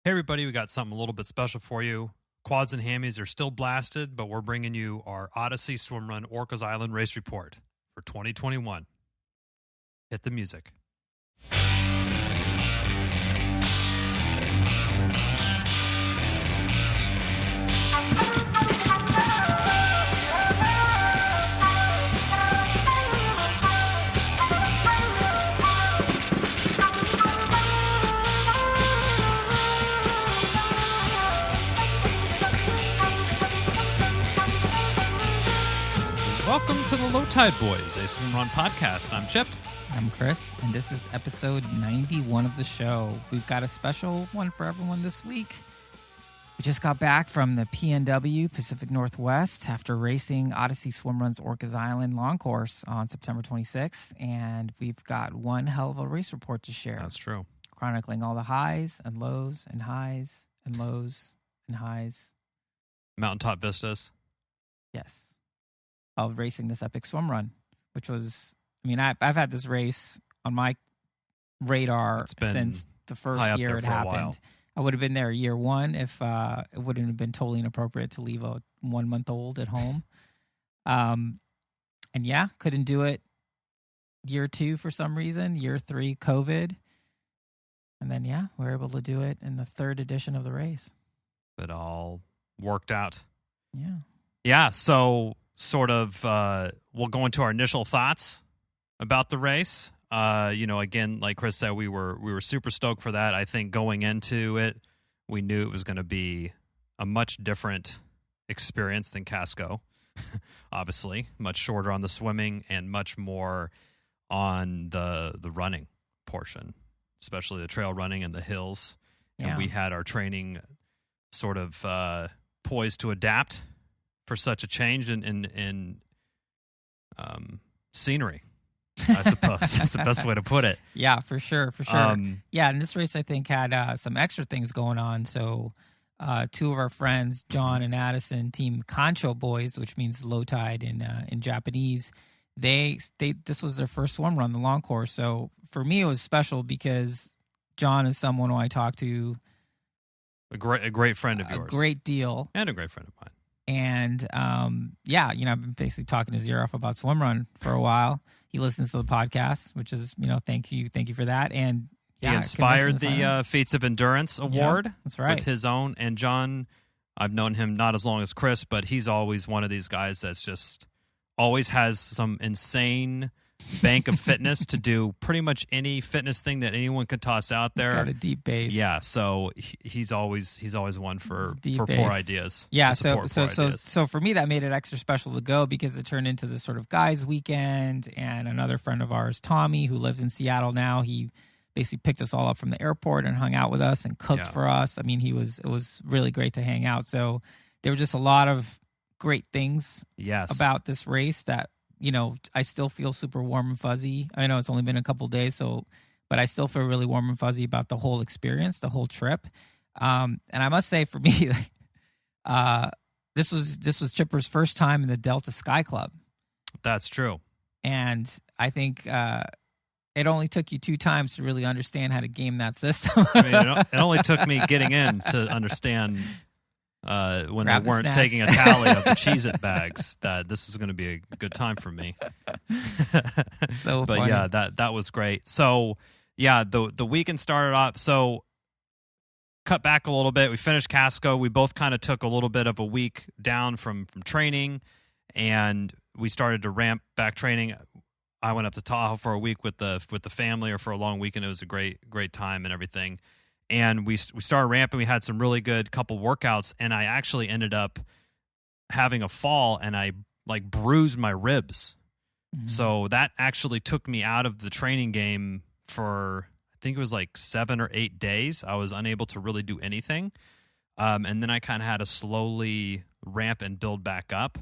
Hey everybody, we got something a little bit special for you. Quads and hammies are still blasted, but we're bringing you our Ödyssey Swim Run Orcas Island race report for 2021. Hit the music. Welcome to the Löw Tide Böyz, a Swimrun Podcast. I'm Chip. I'm Chris, and this is episode 91 of the show. We've got a special one for everyone this week. We just got back from the PNW, Pacific Northwest, after racing Ödyssey Swimrun's Orcas Island long course on September 26th, and we've got one hell of a race report to share. That's true. Chronicling all the highs and lows and highs and lows and highs. Mountaintop vistas. Yes. Of racing this epic swim run, which was, I mean, I've had this race on my radar since the first year it happened. I would have been there year one if it wouldn't have been totally inappropriate to leave a 1-month-old at home. And yeah, couldn't do it year two for some reason, year three, COVID. And then, yeah, we were able to do it in the third edition of the race. It all worked out. Yeah. Yeah, so sort of, we'll go into our initial thoughts about the race. Again, like Chris said, we were super stoked for that. I think going into it, we knew it was going to be a much different experience than Cascade. Obviously, much shorter on the swimming and much more on the running portion, especially the trail running and the hills. Yeah. And we had our training sort of poised to adapt for such a change in scenery, I suppose. That's the best way to put it. Yeah, for sure. Yeah, and this race, I think, had some extra things going on. So two of our friends, John and Addison, team Concho Boyz, which means low tide in Japanese, this was their first swim run, the long course. So for me, it was special because John is someone who I talk to a great friend of yours. A great deal. And a great friend of mine. And, I've been basically talking his ear off about Swimrun for a while. He listens to the podcast, which is, thank you for that. And he inspired the Feats of Endurance Award. Yep, that's right. With his own. And John, I've known him not as long as Chris, but he's always one of these guys that's just always has some insane bank of fitness to do pretty much any fitness thing that anyone could toss out there. He's got a deep base. Yeah, so he's always one for poor ideas. Yeah, so for me that made it extra special to go because it turned into this sort of guys weekend. And another friend of ours, Tommy, who lives in Seattle now, he basically picked us all up from the airport and hung out with us and cooked for us. I mean, it was really great to hang out. So there were just a lot of great things about this race that I still feel super warm and fuzzy. I know it's only been a couple of days, but I still feel really warm and fuzzy about the whole experience, the whole trip. And I must say, for me, this was Chipper's first time in the Delta Sky Club. That's true. And I think it only took you 2 times to really understand how to game that system. I mean, it only took me getting in to understand when they weren't taking a tally of the Cheez-It bags, that this was going to be a good time for me. So but funny. Yeah, that was great. So yeah, the weekend started off. So cut back a little bit. We finished Casco. We both kind of took a little bit of a week down from training, and we started to ramp back training. I went up to Tahoe for a week with the family, or for a long weekend. It was a great time and everything. And we started ramping. We had some really good couple workouts, and I actually ended up having a fall, and I bruised my ribs. Mm-hmm. So that actually took me out of the training game for, I think it was 7 or 8 days. I was unable to really do anything. And then I kind of had to slowly ramp and build back up.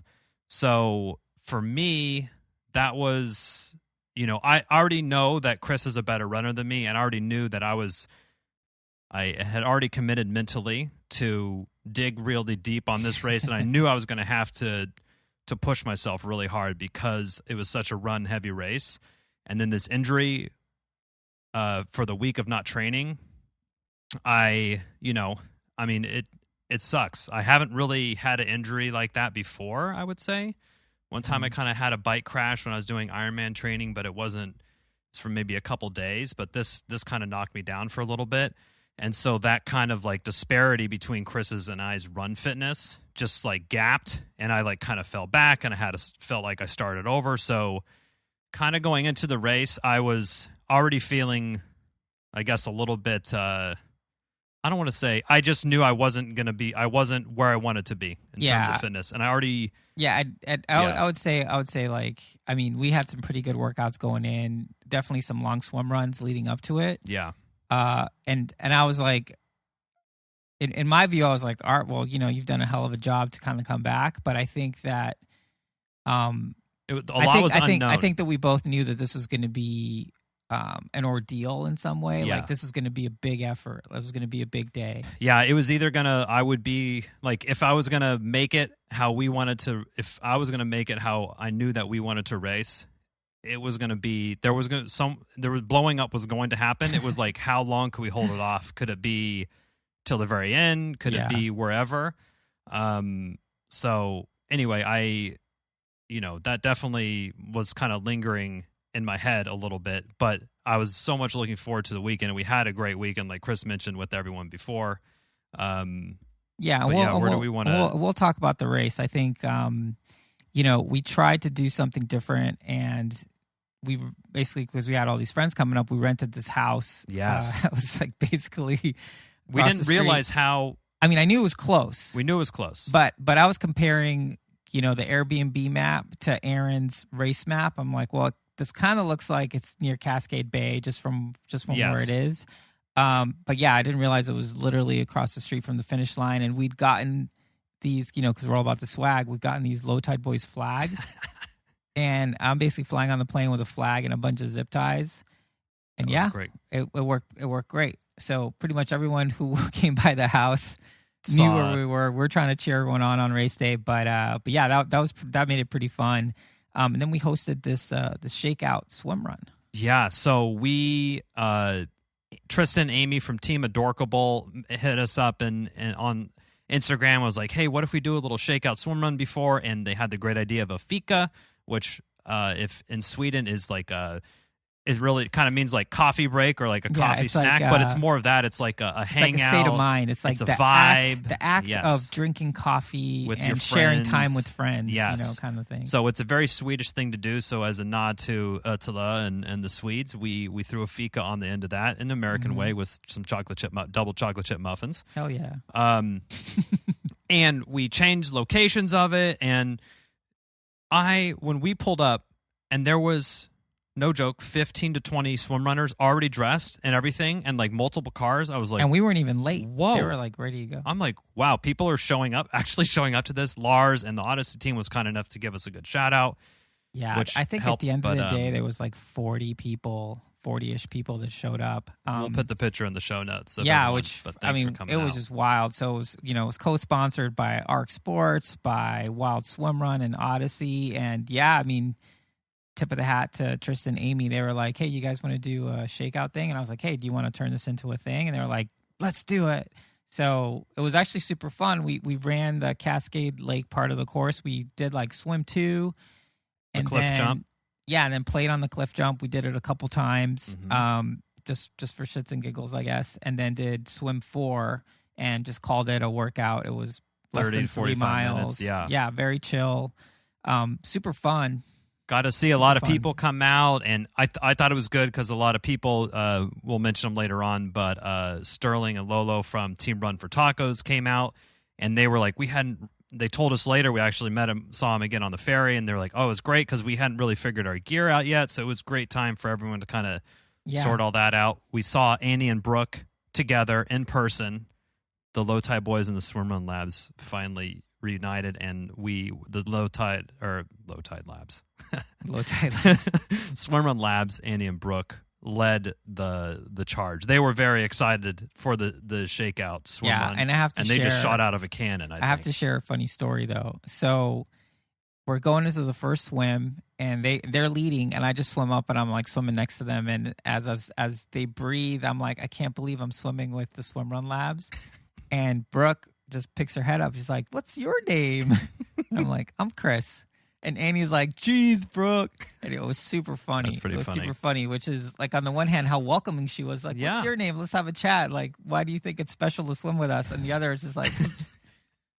So for me, that was, I already know that Chris is a better runner than me, and I already knew that I had already committed mentally to dig really deep on this race, and I knew I was going to have to push myself really hard because it was such a run-heavy race. And then this injury for the week of not training I mean, it sucks. I haven't really had an injury like that before, I would say. One time I kind of had a bike crash when I was doing Ironman training, but it's for maybe a couple days, but this kind of knocked me down for a little bit. And so that kind of like disparity between Chris's and I's run fitness just like gapped, and I like kind of fell back, and felt like I started over. So kind of going into the race, I was already feeling, I guess, a little bit, I don't want to say, I just knew I wasn't where I wanted to be in terms of fitness. And I already... Yeah, I would say like, I mean, we had some pretty good workouts going in, definitely some long swim runs leading up to it. Yeah. And I was like, in my view, I was like, all right, well, you've done a hell of a job to kind of come back. But I think that, was unknown. I think that we both knew that this was going to be an ordeal in some way. Yeah. Like this was going to be a big effort. It was going to be a big day. Yeah, it was either I would be like, if I was going to make it how we wanted to, if I was going to make it how I knew that we wanted to race, it was going to be, blowing up was going to happen. It was like, how long could we hold it off? Could it be till the very end? Could it be wherever? So anyway, that definitely was kind of lingering in my head a little bit, but I was so much looking forward to the weekend, and we had a great weekend, like Chris mentioned with everyone before. Where do we want to? We'll talk about the race. I think, we tried to do something different, and we basically, because we had all these friends coming up, we rented this house. Yes, it was like basically. We didn't realize how. I mean, I knew it was close. We knew it was close, but I was comparing, the Airbnb map to Aaron's race map. I'm like, well, this kind of looks like it's near Cascade Bay, just from where it is. But yeah, I didn't realize it was literally across the street from the finish line. And we'd gotten these, because we're all about the swag, we've gotten these Löw Tide Böyz flags. And I'm basically flying on the plane with a flag and a bunch of zip ties. And great. It worked great. So pretty much everyone who came by the house knew where we were. We're trying to cheer everyone on race day. But yeah, that made it pretty fun. And then we hosted this Shakeout Swim Run. Yeah, so we Tristan, Amy from Team Adorkable hit us up and on Instagram was like, hey, what if we do a little Shakeout Swim Run before? And they had the great idea of a fika, which if in Sweden is like it really kind of means like coffee break or like a coffee snack, but it's more of that. It's like a hangout. Like a state of mind. It's like a vibe. The act of drinking coffee with and your sharing time with friends, yes. Kind of thing. So it's a very Swedish thing to do. So as a nod to Attila and the Swedes, we threw a fika on the end of that in an American way with some double chocolate chip muffins. Hell yeah. And we changed locations of it. And when we pulled up and there was, no joke, 15 to 20 swim runners already dressed and everything, and like multiple cars. I was like, and we weren't even late. Whoa. They were like ready to go. I'm like, wow, people are showing up to this. Lars and the Ödyssey team was kind enough to give us a good shout out. Yeah, which I think helped, at the end of the day, there was like 40-ish people that showed up. We'll put the picture in the show notes. Yeah, but thanks for coming it was out. just wild. So it was co-sponsored by Arc Sports, by Wild Swimrun and Ödyssey, and yeah, I mean, tip of the hat to Tristan and Amy. They were like, hey, you guys want to do a shakeout thing? And I was like, hey, do you want to turn this into a thing? And they were like, let's do it. So it was actually super fun. We ran the Cascade Lake part of the course. We did like swim 2. The cliff jump. Yeah, and then played on the cliff jump. We did it a couple times, just for shits and giggles, I guess. And then did swim 4 and just called it a workout. It was less 30 than 3 miles. minutes, yeah. Yeah, very chill. Super fun. Got to see a lot of people come out, and I thought it was good because a lot of people, we'll mention them later on, but Sterling and Lolo from Team Run for Tacos came out, and they were like, they told us later, we actually saw him again on the ferry, and they were like, oh, it was great because we hadn't really figured our gear out yet, so it was a great time for everyone to kind of sort all that out. We saw Annie and Brooke together in person. The Löw Tide Böyz and the Swimrun Labs finally reunited, and the Löw Tide Labs. Löw Tide Labs. Swimrun Labs, Annie and Brooke led the charge. They were very excited for the shakeout swim run. And I have to they just shot out of a cannon. I have to share a funny story though. So we're going into the first swim, and they're leading, and I just swim up, and I'm like swimming next to them, and as they breathe, I'm like, I can't believe I'm swimming with the Swimrun Labs, and Brooke just picks her head up. She's like, "What's your name?" And I'm like, "I'm Chris." And Annie's like, "Geez, Brooke," and it was super funny. That's pretty funny. Super funny, which is like on the one hand how welcoming she was. Like, "What's your name? Let's have a chat. Like, why do you think it's special to swim with us?" And the other is just like,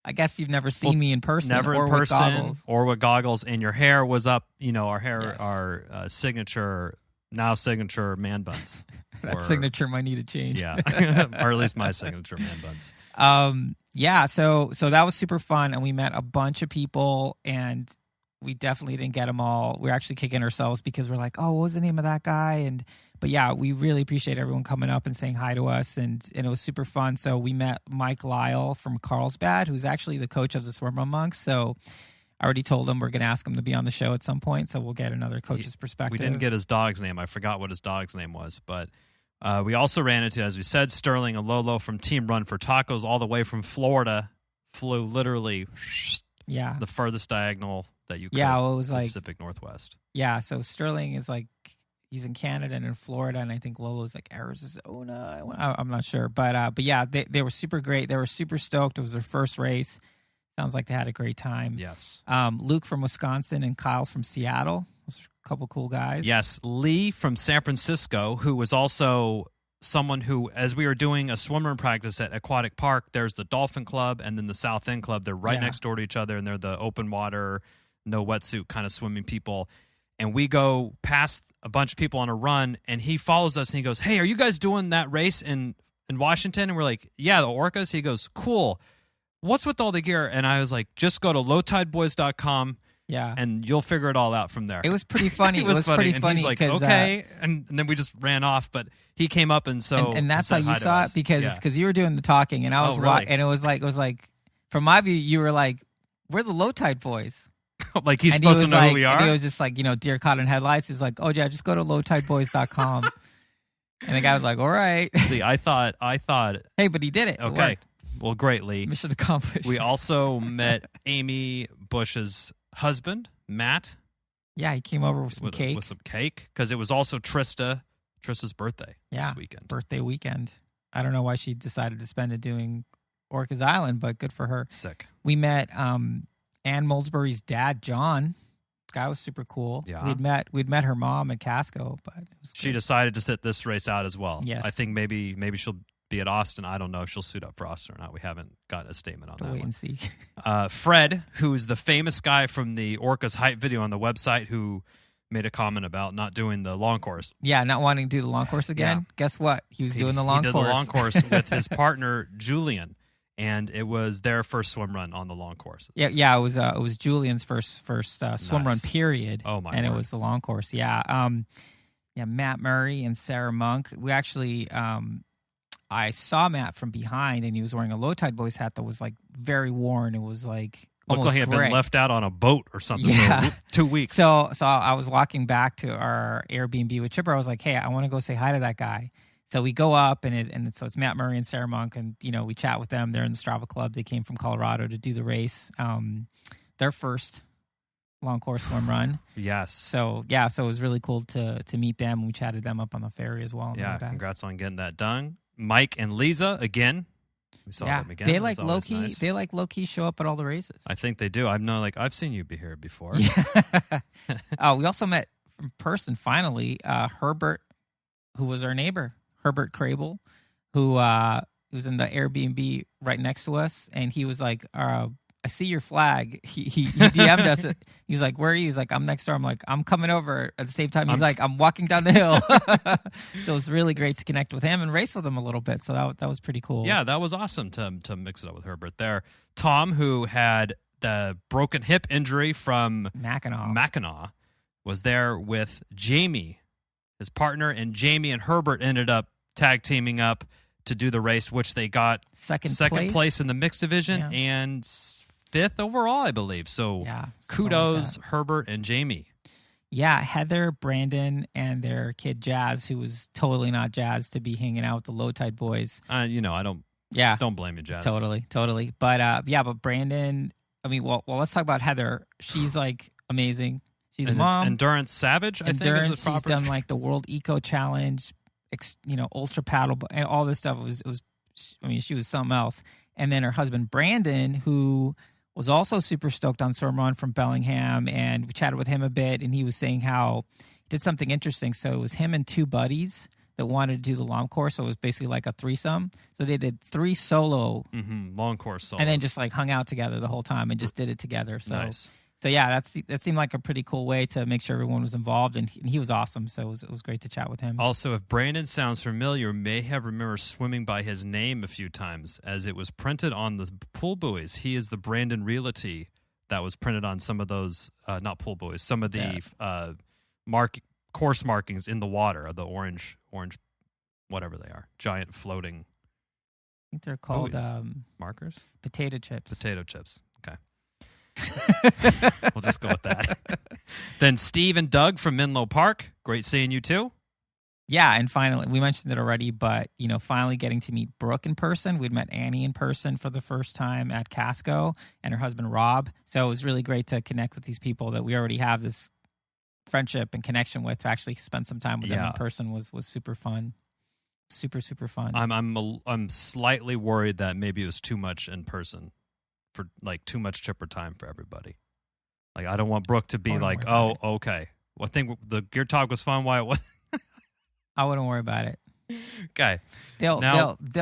I guess you've never seen me in person, never or in person, with goggles. or with goggles, and your hair was up. You know, our hair, Yes. our signature man buns. That signature might need to change. Yeah, or at least my signature man buns. Yeah. So that was super fun, and we met a bunch of people, and we definitely didn't get them all. We're actually kicking ourselves because we're like, "Oh, what was the name of that guy?" But yeah, we really appreciate everyone coming up and saying hi to us, and it was super fun. So we met Mike Lyle from Carlsbad, who's actually the coach of the Swimrun Monks. So I already told him we're going to ask him to be on the show at some point, so we'll get another coach's perspective. We didn't get his dog's name. I forgot what his dog's name was, but we also ran into, as we said, Sterling and Lolo from Team Run for Tacos, all the way from Florida, flew literally the furthest diagonal that you could. Yeah, well, it was like Pacific Northwest. Yeah, so Sterling is like, he's in Canada and in Florida, and I think Lolo's like Arizona. I'm not sure, but yeah, they were super great. They were super stoked. It was their first race. Sounds like they had a great time. Yes. Luke from Wisconsin and Kyle from Seattle. Those are a couple cool guys. Yes. Lee from San Francisco, who was also someone who, as we were doing a swimrun practice at Aquatic Park, there's the Dolphin Club and then the South End Club. They're right next door to each other, and they're the open water, no wetsuit kind of swimming people. And we go past a bunch of people on a run, and he follows us, and he goes, "Hey, are you guys doing that race in Washington?" And we're like, "Yeah, the Orcas." He goes, "Cool. What's with all the gear?" And I was like, "Just go to lowtideboys.com. Yeah, and you'll figure it all out from there." It was pretty funny. It was pretty and funny. He's like, "Okay," and then we just ran off. But he came up, and and that's how you saw it because you were doing the talking, and I was really? and it was like from my view, you were like, "We're the Low Tide Boys." Like he's supposed to know who we are. And he was just like, deer caught in headlights. He was like, "Oh yeah, just go to lowtideboys.com." And the guy was like, "All right." See, I thought. Hey, but he did it. Okay. It well, greatly. Mission accomplished. We also met Amy Bush's husband, Matt. Yeah, he came over with some cake. With some cake, because it was also Trista's birthday this weekend. Birthday weekend. I don't know why she decided to spend it doing Orcas Island, but good for her. Sick. We met Ann Molesbury's dad, John. This guy was super cool. Yeah. We'd met her mom at Casco, but it was she decided to sit this race out as well. Yes. I think maybe she'll be at Austin. I don't know if she'll suit up for Austin or not. We haven't gotten a statement on that. Wait and see. Fred, who's the famous guy from the Orcas hype video on the website, who made a comment about not doing the long course. Yeah, not wanting to do the long course again. Yeah. Guess what? He was doing the long course. He did the long course with his partner Julian, and it was their first swim run on the long course. Yeah. It was Julian's first swim run period. Oh my! And word. It was the long course. Yeah. Matt Murray and Sarah Monk. We actually. I saw Matt from behind, and he was wearing a Low Tide Böyz hat that was like very worn. It was like looked like he had been left out on a boat or something for 2 weeks. So I was walking back to our Airbnb with Chipper. I was like, "Hey, I want to go say hi to that guy." So we go up, and so it's Matt Murray and Sarah Monk, and we chat with them. They're in the Strava Club. They came from Colorado to do the race. Their first long course swim run. Yes. So it was really cool to meet them. We chatted them up on the ferry as well. Yeah, congrats on getting that done. Mike and Lisa again. We saw them again. They like low key. Nice. They like low key show up at all the races. I think they do. I've seen you be here before. Yeah. We also met in person finally. Herbert, who was our neighbor, Herbert Crable, who was in the Airbnb right next to us, and he was like, "I see your flag." He DM'd us. He was like, "Where are you?" He's like, "I'm next door." I'm like, "I'm coming over." At the same time, he's like, "I'm walking down the hill." So it was really great to connect with him and race with him a little bit. So that was pretty cool. Yeah, that was awesome to mix it up with Herbert there. Tom, who had the broken hip injury from Mackinac, was there with Jamie, his partner, and Jamie and Herbert ended up tag teaming up to do the race, which they got second place in the mixed division and 5th overall, I believe. So kudos, like Herbert and Jamie. Yeah, Heather, Brandon, and their kid Jazz, who was totally not jazzed to be hanging out with the Low Tide Boys. I don't blame you, Jazz. Totally. But but Brandon I mean, well, let's talk about Heather. She's like amazing. She's a mom. Endurance Savage, I think is the proper she's done like the World Eco Challenge, ultra paddle, and all this stuff. It was, I mean, she was something else. And then her husband, Brandon, who was also super stoked on Swimrun from Bellingham, and we chatted with him a bit, and he was saying how he did something interesting. So it was him and two buddies that wanted to do the long course, so it was basically like a threesome. So they did 3 solo long course solos. and then just like hung out together the whole time and just did it together. So, nice. So yeah, that seemed like a pretty cool way to make sure everyone was involved, and he was awesome. So it was great to chat with him. Also, if Brandon sounds familiar, may have remembered swimming by his name a few times, as it was printed on the pool buoys. He is the Brandon Realty that was printed on some of those, not pool buoys, some of the course markings in the water, the orange, whatever they are, giant floating. I think they're called markers. Potato chips. Potato chips. Okay. We'll just go with that. Then Steve and Doug from Menlo Park. Great seeing you too. Yeah, and finally, we mentioned it already, but finally getting to meet Brooke in person. We'd met Annie in person for the first time at Casco, and her husband Rob. So it was really great to connect with these people that we already have this friendship and connection with. To actually spend some time with them in person was super fun. Super fun. I'm slightly worried that maybe it was too much in person, for like too much chipper time for everybody. Like I don't want Brooke to be like, oh, okay. Well, I think the gear talk was fun. Why it was? I wouldn't worry about it. Okay. They'll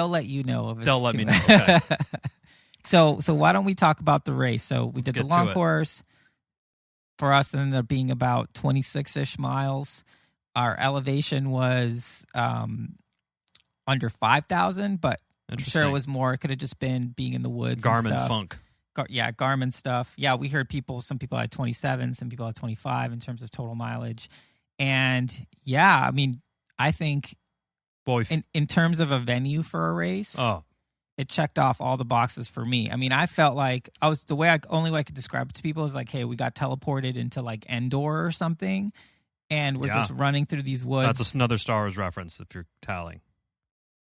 let you know if it's they'll let too me much. know. Okay. So why don't we talk about the race? So we did the long course. For us, it ended up being about 26-ish miles. Our elevation was under 5,000, but I'm sure it was more. It could have just been being in the woods. Garmin and stuff. funk. Garmin stuff. Yeah, we heard some people had 27, some people had 25 in terms of total mileage. And yeah, I mean, I think in terms of a venue for a race, it checked off all the boxes for me. I mean, I felt like only way I could describe it to people is like, hey, we got teleported into like Endor or something, and we're just running through these woods. That's another Star Wars reference if you're tallying,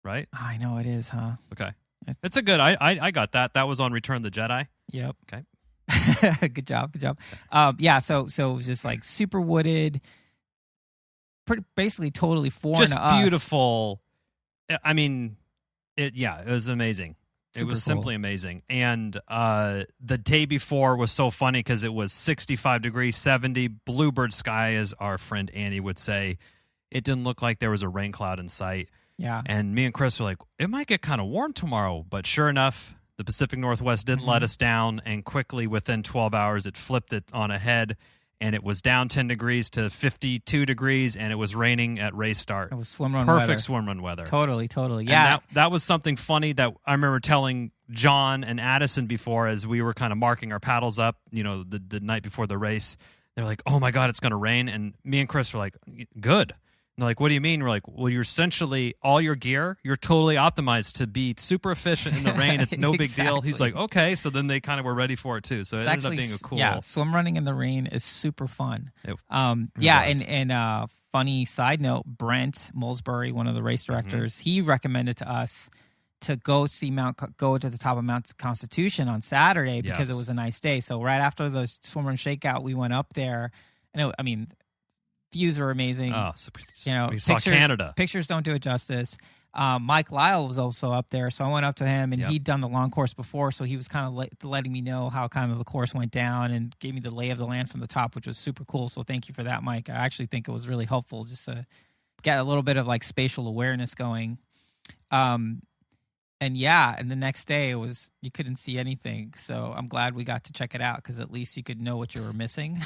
right? I know it is, huh? Okay. It's a good. I got that. That was on Return of the Jedi. Yep. Okay. Good job. Yeah. So it was just like super wooded, basically totally foreign just to us. Beautiful. I mean, it was amazing. Super it was cool. simply amazing. And the day before was so funny because it was 65 degrees, 70 bluebird sky, as our friend Annie would say. It didn't look like there was a rain cloud in sight. Yeah. And me and Chris were like, it might get kind of warm tomorrow. But sure enough, the Pacific Northwest didn't let us down. And quickly, within 12 hours, it flipped it on a head. And it was down 10 degrees to 52 degrees. And it was raining at race start. It was swimrun Perfect swimrun weather. Totally. Yeah. And that was something funny that I remember telling John and Addison before as we were kind of marking our paddles up, the night before the race. They're like, oh, my God, it's going to rain. And me and Chris were like, good. And they're like, what do you mean? We're like, well, you're essentially all your gear, you're totally optimized to be super efficient in the rain. It's no big deal. He's like, okay. So then they kind of were ready for it too. So it ended up being a cool. Yeah, swim running in the rain is super fun. And funny side note, Brent Molesbury, one of the race directors, he recommended to us to go to the top of Mount Constitution on Saturday because it was a nice day. So right after the Swimrun Shakeout, we went up there, and views are amazing. Oh, we saw Canada. Pictures don't do it justice. Mike Lyle was also up there, so I went up to him, and he'd done the long course before, so he was kind of letting me know how kind of the course went down and gave me the lay of the land from the top, which was super cool. So thank you for that, Mike. I actually think it was really helpful just to get a little bit of like spatial awareness going. And the next day you couldn't see anything. So I'm glad we got to check it out because at least you could know what you were missing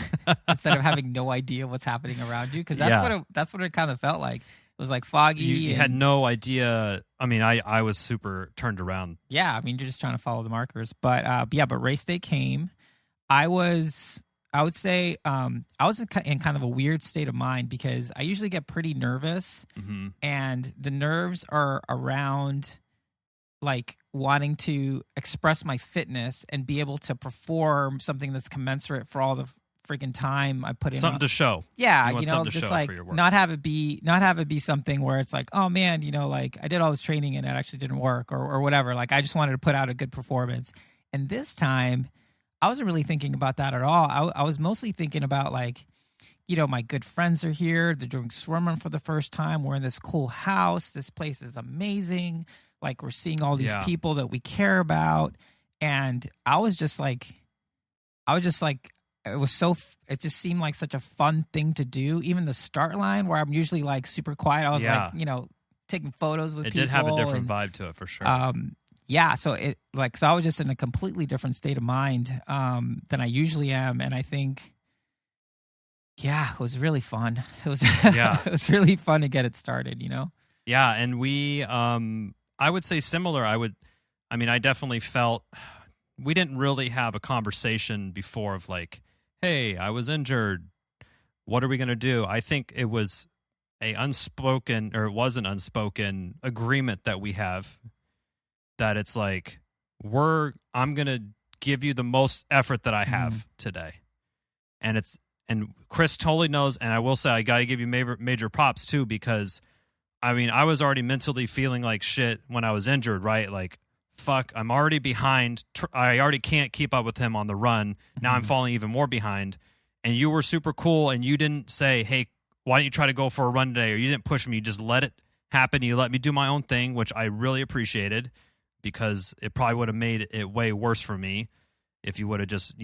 instead of having no idea what's happening around you. Because that's what it kind of felt like. It was like foggy. You had no idea. I mean, I was super turned around. Yeah, I mean, you're just trying to follow the markers. But race day came. I would say I was in kind of a weird state of mind because I usually get pretty nervous, and the nerves are around like wanting to express my fitness and be able to perform something that's commensurate for all the freaking time I put in. Something to show. Yeah, just like not have it be something where it's like, oh man, like I did all this training and it actually didn't work or whatever. Like I just wanted to put out a good performance. And this time I wasn't really thinking about that at all. I was mostly thinking about like, you know, my good friends are here. They're doing Swimrun for the first time. We're in this cool house. This place is amazing. Like we're seeing all these people that we care about. And I was just like, it just seemed like such a fun thing to do. Even the start line where I'm usually like super quiet. I was like, you know, taking photos with people. It did have a different vibe to it for sure. So I was just in a completely different state of mind than I usually am. And I think, it was really fun. It was it was really fun to get it started, you know? Yeah, and we I would say similar. I definitely felt we didn't really have a conversation before of like, hey, I was injured. What are we going to do? I think it was an unspoken agreement that we have that it's like, I'm going to give you the most effort that I have today. And Chris totally knows, and I will say I got to give you major props too, because I was already mentally feeling like shit when I was injured, right? Like, fuck, I'm already behind. I already can't keep up with him on the run. Now I'm falling even more behind. And you were super cool, and you didn't say, hey, why don't you try to go for a run today? Or you didn't push me. You just let it happen. You let me do my own thing, which I really appreciated, because it probably would have made it way worse for me if you would have just,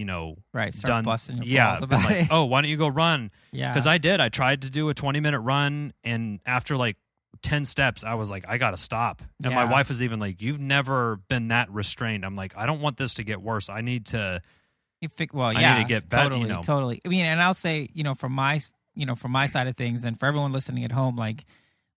start busting your balls about like, it. oh, why don't you go run? Yeah. Because I did. I tried to do a 20-minute run, and after like 10 steps, I was like, I got to stop. And my wife was even like, you've never been that restrained. I'm like, I don't want this to get worse. I need to... I need to get better. Totally. And I'll say, from my side of things, and for everyone listening at home, like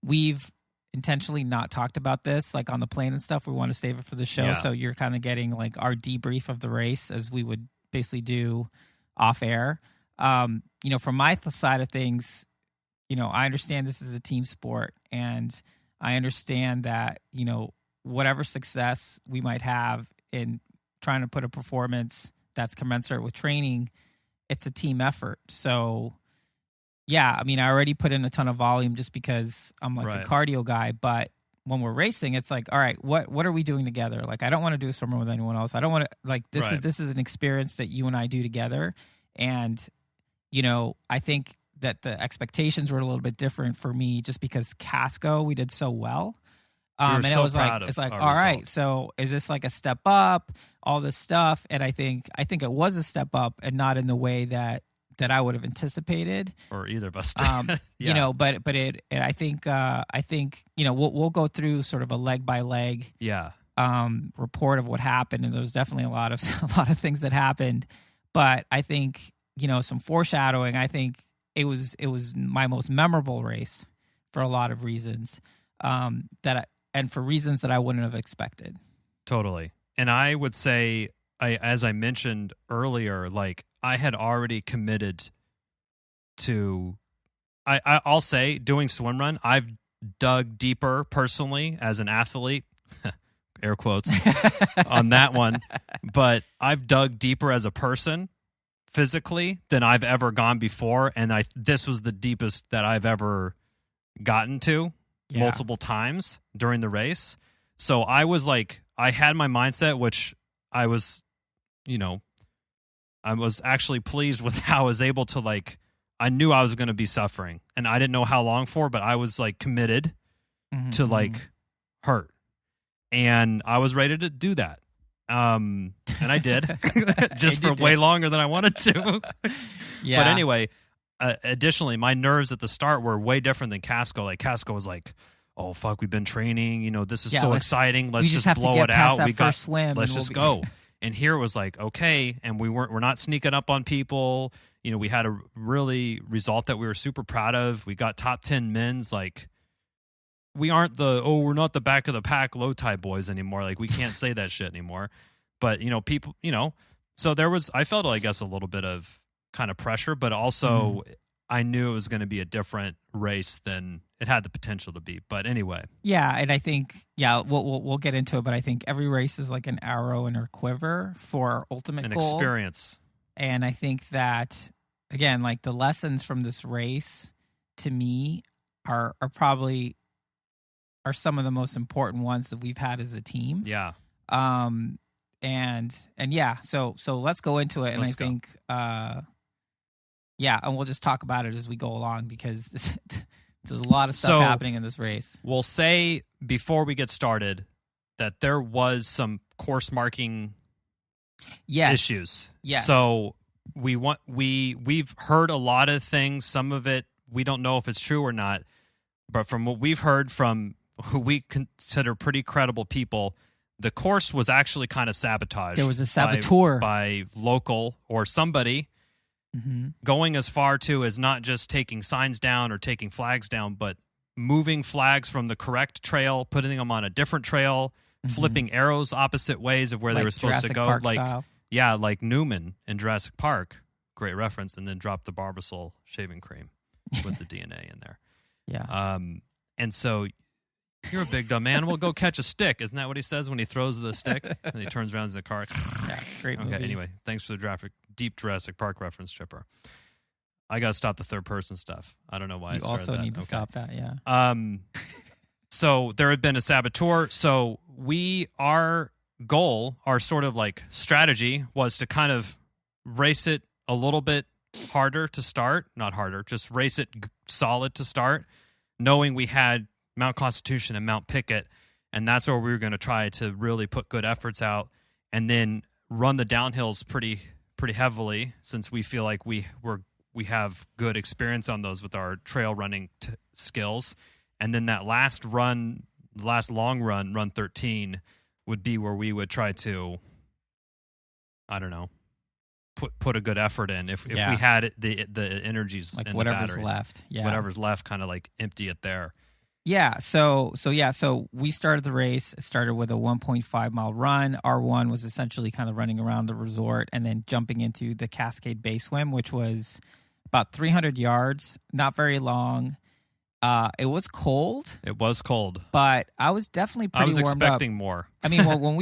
we've intentionally not talked about this, like on the plane and stuff. We want to save it for the show, so you're kind of getting like our debrief of the race as we would basically do off air. From my side of things, I understand this is a team sport, and I understand that whatever success we might have in trying to put a performance that's commensurate with training, it's a team effort. So I already put in a ton of volume just because I'm like a cardio guy, but when we're racing, it's like, all right, what are we doing together? Like, I don't want to do a swimmer with anyone else. I don't want to, like, this is an experience that you and I do together. And, I think that the expectations were a little bit different for me just because Casco, we did so well. And it was like, it's like, all right, so is this like a step up, all this stuff? And I think it was a step up, and not in the way that I would have anticipated, or either of us. But I think we'll go through sort of a leg by leg report of what happened, and there was definitely a lot of things that happened. But I think some foreshadowing. I think it was my most memorable race for a lot of reasons, and for reasons that I wouldn't have expected. Totally. And I would say, as I mentioned earlier, like I had already committed to, I'll say, doing Swimrun. I've dug deeper personally as an athlete, air quotes, on that one. But I've dug deeper as a person physically than I've ever gone before. And this was the deepest that I've ever gotten to multiple times during the race. So I was like, I had my mindset, which I was, I was actually pleased with how I was able to, like, I knew I was going to be suffering, and I didn't know how long for, but I was like committed to like hurt, and I was ready to do that. And I did just for way longer than I wanted to. But anyway, additionally, my nerves at the start were way different than Casco. Like Casco was like, oh fuck, we've been training, this is so exciting. Let's just blow it out. Let's just go. And here it was like, okay, and we're not sneaking up on people. We had a really result that we were super proud of. We got top 10 men's. Like, we aren't we're not the back of the pack Löw Tide Böyz anymore. Like, we can't say that shit anymore. But, people, so there was, I felt, I guess, a little bit of kind of pressure, but also I knew it was going to be a different race than it had the potential to be. But anyway. Yeah, and I think, we'll get into it, but I think every race is like an arrow in her quiver for our ultimate goal. An experience. And I think that, again, like the lessons from this race, to me, are probably some of the most important ones that we've had as a team. Yeah. and yeah, so let's go into it. And I think, and we'll just talk about it as we go along, because there's a lot of stuff happening in this race. We'll say before we get started that there was some course marking issues. Yes. So we've heard a lot of things. Some of it we don't know if it's true or not, but from what we've heard from who we consider pretty credible people, the course was actually kind of sabotaged. There was a saboteur by local or somebody. Going as far to as not just taking signs down or taking flags down, but moving flags from the correct trail, putting them on a different trail, flipping arrows opposite ways of where they were supposed Jurassic to go. Park style. Like Newman in Jurassic Park. Great reference. And then drop the Barbasol shaving cream with the DNA in there. Yeah. And so you're a big dumb animal. Go catch a stick. Isn't that what he says when he throws the stick? And he turns around in the car. Yeah, great movie. Okay, anyway, thanks for the deep Jurassic Park reference, Chipper. I got to stop the third person stuff. I don't know why I started that. You also need to stop that, yeah. So there had been a saboteur. So our goal, our sort of like strategy was to kind of race it a little bit harder to start. Not harder, just race it solid to start, knowing we had Mount Constitution and Mount Pickett, and that's where we were going to try to really put good efforts out, and then run the downhills pretty heavily, since we feel like we have good experience on those with our trail running skills. And then that last long run, run 13, would be where we would try to, I don't know, put a good effort in if we had the energies like and whatever's the batteries left. Yeah. Whatever's left, kind of like empty it there. Yeah, so we started the race. It started with a 1.5 mile run. R1 was essentially kind of running around the resort and then jumping into the Cascade Bay swim, which was about 300 yards, not very long. It was cold. It was cold, but I was definitely pretty warmed up. I was expecting more. I mean, when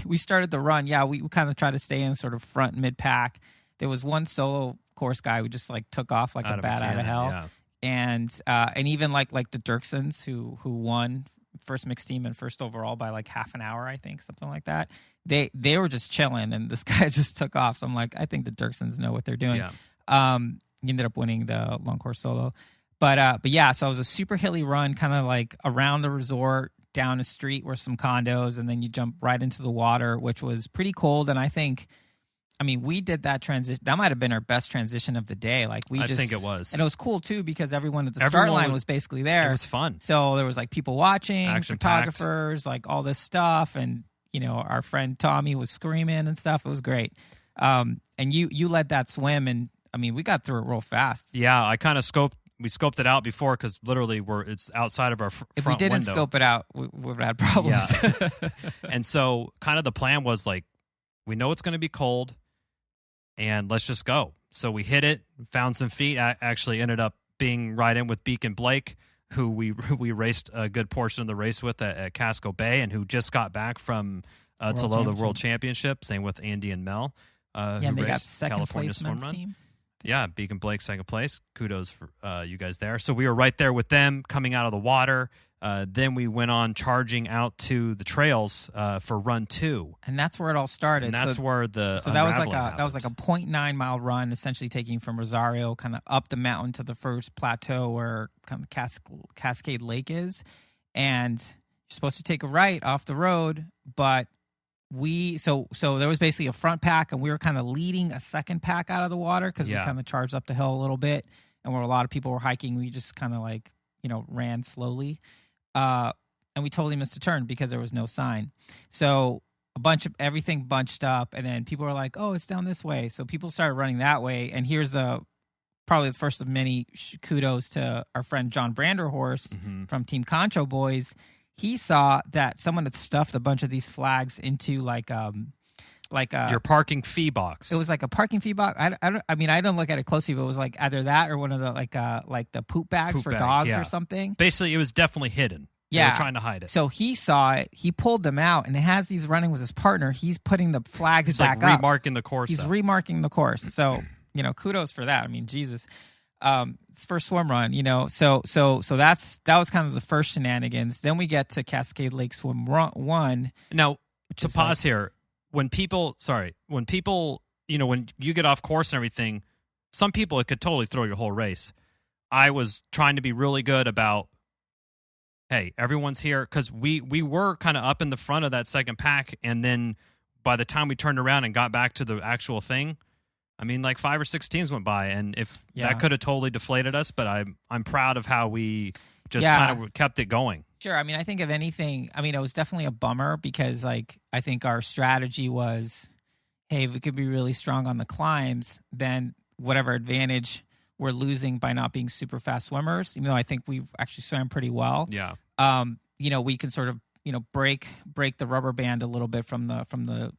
we started the run, we kind of tried to stay in sort of front mid pack. There was one solo course guy who just like took off like a bat out of hell. Yeah. And even like the Dirksons who won first mixed team and first overall by like half an hour, I think, something like that. They were just chilling, and this guy just took off. So I'm like, I think the Dirksons know what they're doing. Yeah. He ended up winning the long course solo, but yeah. So it was a super hilly run, kind of like around the resort, down a street where some condos, and then you jump right into the water, which was pretty cold. And I mean, we did that transition. That might have been our best transition of the day. Like I think it was. And it was cool, too, because everyone at the start line was basically there. It was fun. So there was, like, people watching, Action photographers, like, all this stuff. And, our friend Tommy was screaming and stuff. It was great. And you led that swim, and, I mean, we got through it real fast. Yeah, I kind of scoped it out before, because literally it's outside of our front window. If we didn't scope it out, we would have had problems. Yeah. And so kind of the plan was, like, we know it's going to be cold, and let's just go. So we hit it, found some feet. I actually ended up being right in with Beacon Blake, who we raced a good portion of the race with at Casco Bay, and who just got back from the World Championship. Same with Andy and Mel. And they got second California place Swim men's Run. team. Yeah, Beacon Blake, second place. Kudos for you guys there. So we were right there with them coming out of the water. Then we went on charging out to the trails for run 2, and that's where it all started. And that's where the that was like a 0.9 mile run, essentially taking from Rosario kind of up the mountain to the first plateau where kind of Cascade Lake is, and you're supposed to take a right off the road, but so there was basically a front pack, and we were kind of leading a second pack out of the water because we kind of charged up the hill a little bit, and where a lot of people were hiking, we just kind of like ran slowly. And we totally missed a turn because there was no sign. So everything bunched up, and then people were like, oh, it's down this way. So people started running that way. And here's probably the first of many kudos to our friend John Branderhorst from Team Concho Boys. He saw that someone had stuffed a bunch of these flags into your parking fee box. It was like a parking fee box. I mean, I don't look at it closely, but it was like either that or one of the like the poop bags for dogs or something. Basically, it was definitely hidden. They were trying to hide it. So he saw it. He pulled them out, and as he's running with his partner, he's putting the flags back up. He's remarking the course. He's remarking the course. So kudos for that. I mean, Jesus. It's first swim run, So that was kind of the first shenanigans. Then we get to Cascade Lake Swim Run 1. Now, to pause here. when people, when you get off course and everything, some people, it could totally throw your whole race. I was trying to be really good about, hey, everyone's here, because we were kind of up in the front of that second pack, and then by the time we turned around and got back to the actual thing, I mean, like 5 or 6 teams went by, and if that could have totally deflated us, but I'm proud of how we just kind of kept it going. Sure. I mean, I think if anything, I mean, it was definitely a bummer because, like, I think our strategy was, hey, if we could be really strong on the climbs, then whatever advantage we're losing by not being super fast swimmers, even though I think we've actually swam pretty well. Yeah. We can sort of, break the rubber band a little bit from the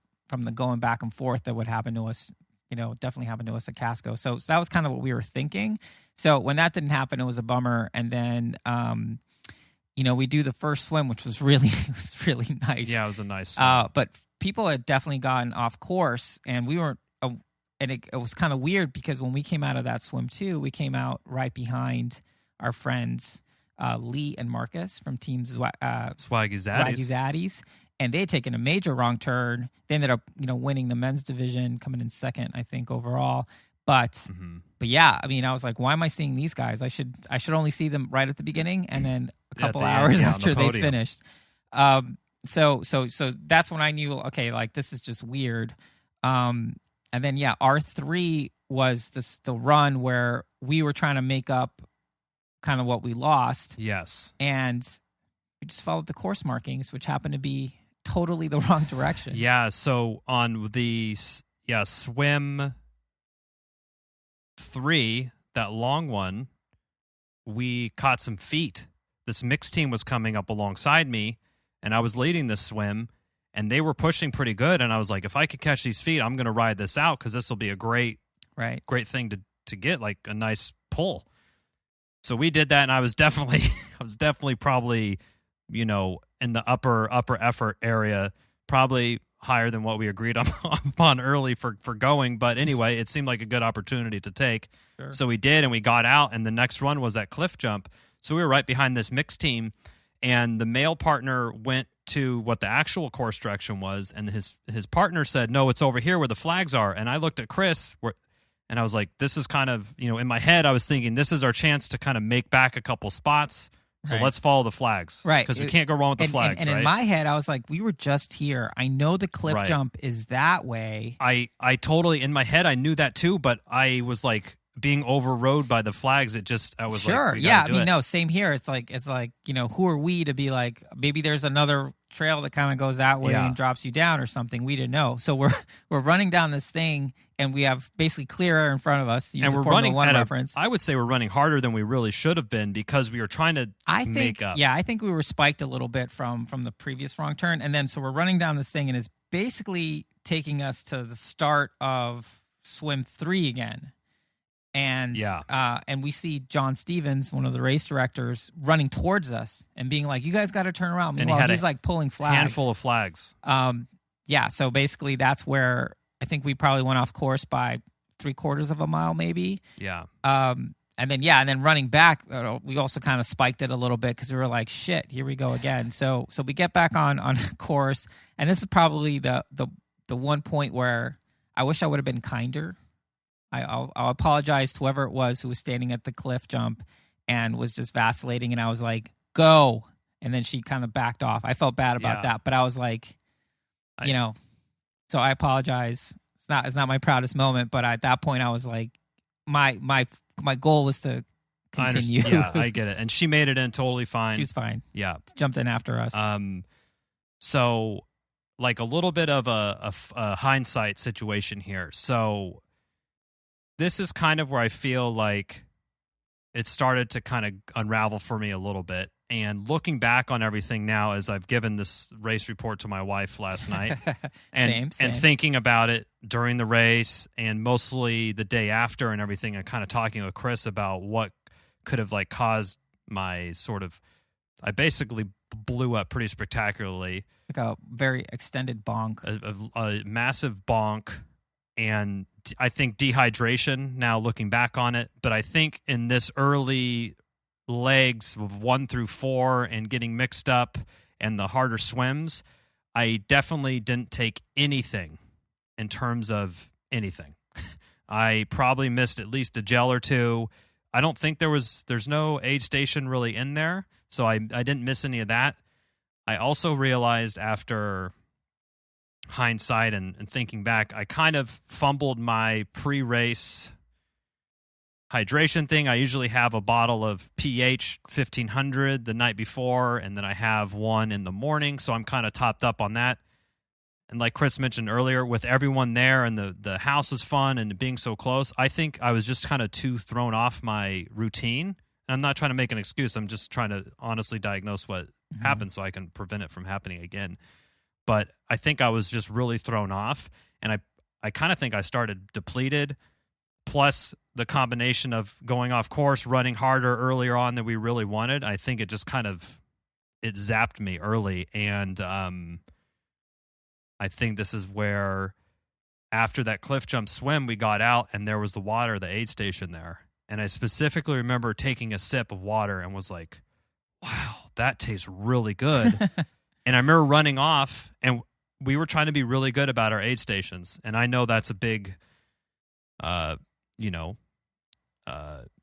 going back and forth that would happen to us. Definitely happened to us at Casco. So that was kind of what we were thinking. So when that didn't happen, it was a bummer. And then, we do the first swim, which was really nice. Yeah, it was a nice swim. But people had definitely gotten off course, and we weren't. And it was kind of weird because when we came out of that swim too, we came out right behind our friends Lee and Marcus from Team Swaggy Zaddies. And they had taken a major wrong turn. They ended up, winning the men's division, coming in second, I think, overall. But yeah, I mean, I was like, why am I seeing these guys? I should only see them right at the beginning, and then a couple hours after they finished. So that's when I knew, okay, like this is just weird. And then R3 was the run where we were trying to make up kind of what we lost. Yes, and we just followed the course markings, which happened to be totally the wrong direction. Yeah, so on the swim 3, that long one, we caught some feet. This mixed team was coming up alongside me, and I was leading this swim, and they were pushing pretty good, and I was like, if I could catch these feet, I'm going to ride this out because this will be a great thing to get, like a nice pull. So we did that, and I was definitely probably, in the upper effort area, probably higher than what we agreed upon early for going. But anyway, it seemed like a good opportunity to take. Sure. So we did, and we got out, and the next run was that cliff jump. So we were right behind this mixed team, and the male partner went to what the actual course direction was, and his partner said, no, it's over here where the flags are. And I looked at Chris, and I was like, this is kind of, in my head, I was thinking, this is our chance to kind of make back a couple spots. So let's follow the flags. Right. Because we can't go wrong with the flags, and right? in my head, I was like, we were just here. I know the cliff jump is that way. I totally, in my head, I knew that too, but I was like being overrode by the flags. I was sure. Like, yeah. I mean, no, same here. It's like, who are we to be like, maybe there's another trail that kind of goes that way and drops you down or something. We didn't know. So we're running down this thing, and we have basically clear air in front of us. And we're running reference. I would say we're running harder than we really should have been because we were trying to make up. Yeah, I think we were spiked a little bit from the previous wrong turn. And then so we're running down this thing, and it's basically taking us to the start of swim 3 again. And and we see John Stevens, one of the race directors, running towards us and being like, you guys got to turn around. Meanwhile, he's like pulling flags. Handful of flags. So basically that's where I think we probably went off course by 3/4 of a mile, maybe. Yeah. And then running back, we also kind of spiked it a little bit because we were like, shit, here we go again. So we get back on course, and this is probably the one point where I wish I would have been kinder. I'll apologize to whoever it was who was standing at the cliff jump and was just vacillating, and I was like, go. And then she kind of backed off. I felt bad about that, but I was like, so I apologize. It's not my proudest moment, but at that point I was like, my goal was to continue. I get it. And she made it in totally fine. She was fine. Yeah. Jumped in after us. So like a little bit of a hindsight situation here. So this is kind of where I feel like it started to kind of unravel for me a little bit. And looking back on everything now, as I've given this race report to my wife last night, and thinking about it during the race and mostly the day after and everything, and kind of talking with Chris about what could have like caused my I basically blew up pretty spectacularly. Like a very extended bonk. A massive bonk. And I think dehydration now looking back on it. But I think in this early legs of 1 through 4 and getting mixed up and the harder swims, I definitely didn't take anything in terms of anything. I probably missed at least a gel or two. I don't think there's no aid station really in there, so I didn't miss any of that. I also realized after hindsight and thinking back, I kind of fumbled my pre-race hydration thing. I usually have a bottle of pH 1500 the night before, and then I have one in the morning, so I'm kind of topped up on that. And like Chris mentioned earlier, with everyone there and the house was fun and being so close, I think I was just kind of too thrown off my routine. And I'm not trying to make an excuse. I'm just trying to honestly diagnose what happened so I can prevent it from happening again. But I think I was just really thrown off, and I kind of think I started depleted, plus the combination of going off course, running harder earlier on than we really wanted. I think it just kind of, it zapped me early, and I think this is where after that cliff jump swim, we got out and there was the water, the aid station there. And I specifically remember taking a sip of water and was like, wow, that tastes really good. And I remember running off, and we were trying to be really good about our aid stations. And I know that's a big,